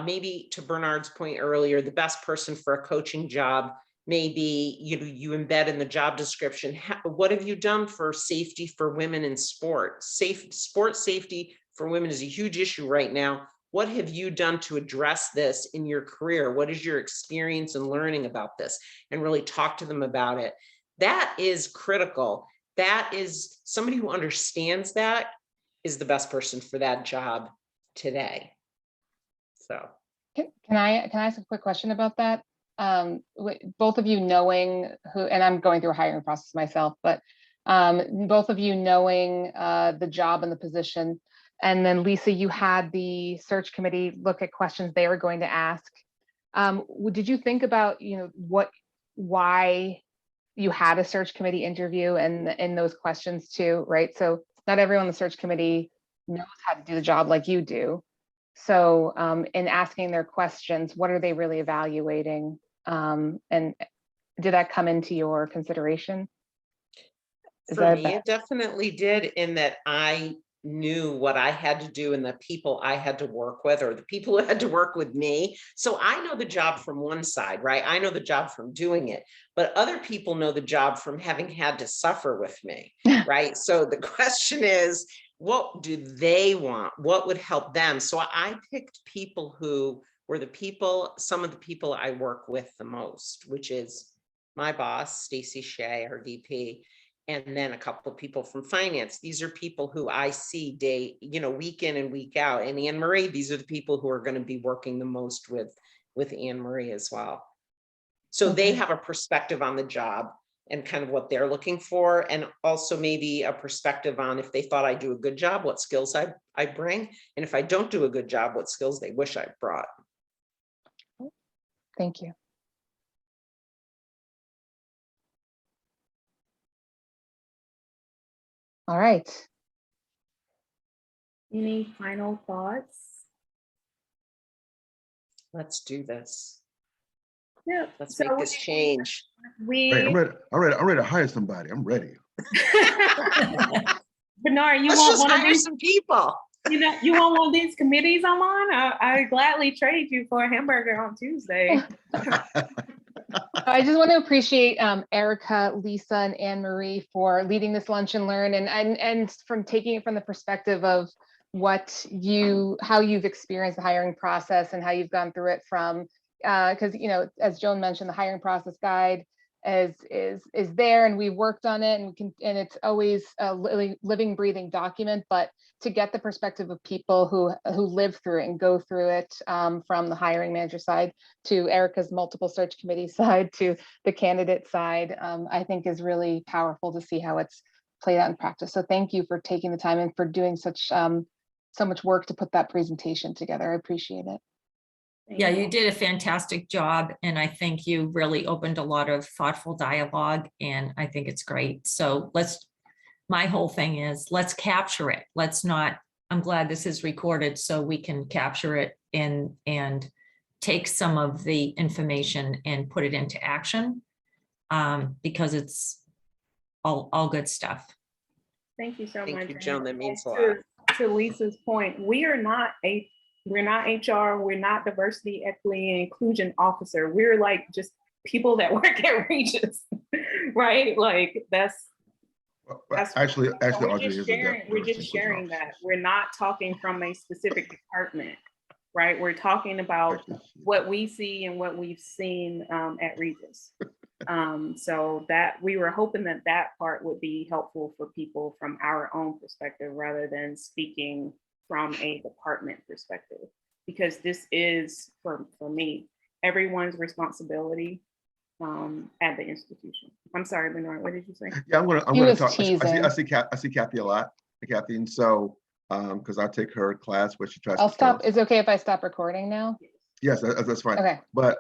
Maybe to Bernard's point earlier, the best person for a coaching job may be you embed in the job description. What have you done for safety for women in sport? Sport safety for women is a huge issue right now. What have you done to address this in your career? What is your experience in learning about this? And really talk to them about it. That is critical. That is somebody who understands that is the best person for that job today. So Can I ask a quick question about that? Both of you knowing who, and I'm going through a hiring process myself, but both of you knowing the job and the position, and then Lisa, you had the search committee look at questions they were going to ask. Did you think about, why, you had a search committee interview and in those questions too, right? So not everyone on the search committee knows how to do the job like you do. So in asking their questions, what are they really evaluating? And did that come into your consideration? For me, it definitely did, in that I knew what I had to do and the people I had to work with, or the people who had to work with me. So I know the job from one side, right? I know the job from doing it, but other people know the job from having had to suffer with me, right? So the question is, what do they want? What would help them? So I picked people who were some of the people I work with the most, which is my boss, Stacy Shea, our VP, and then a couple of people from finance. These are people who I see week in and week out. And Anne Marie, these are the people who are going to be working the most with Anne Marie as well. So they have a perspective on the job and kind of what they're looking for. And also maybe a perspective on, if they thought I do a good job, what skills I bring. And if I don't do a good job, what skills they wish I brought. Thank you. All right. Any final thoughts? Let's do this. Yeah. Let's make this change. Right, I'm ready to hire somebody. I'm ready. Bernard, Let's just hire some people. You want one of these committees I'm on? I gladly trade you for a hamburger on Tuesday. I just want to appreciate Erica, Lisa, and Anne Marie for leading this lunch and learn, and from taking it from the perspective of how you've experienced the hiring process and how you've gone through it from, because as Joan mentioned, the hiring process guide is there, and we worked on it, and it's always a living, breathing document. But to get the perspective of people who live through it and go through it, from the hiring manager side to Erica's multiple search committee side to the candidate side, I think is really powerful to see how it's played out in practice. So thank you for taking the time and for doing so much work to put that presentation together. I appreciate it. Yeah, you did a fantastic job, and I think you really opened a lot of thoughtful dialogue, and I think it's great. So my whole thing is, let's capture it. I'm glad this is recorded so we can capture it and take some of the information and put it into action, because it's all good stuff. Thank you so much. Thank you, Joan. That means a lot. To Lisa's point, we're not HR, we're not diversity, equity, and inclusion officer. We're like just people that work at Regis, right? Like that's actually, we're just sharing that. We're not talking from a specific department, right? We're talking about what we see and what we've seen at Regis. So that we were hoping that part would be helpful for people from our own perspective, rather than speaking from a department perspective, because this is for me everyone's responsibility at the institution. I'm sorry, Bernard, what did you say? Yeah, I'm gonna talk. I see Kathy a lot, Kathy, and so because I take her class where she tries. I'll stop. Is it okay if I stop recording now? Yes, that's fine. Okay. But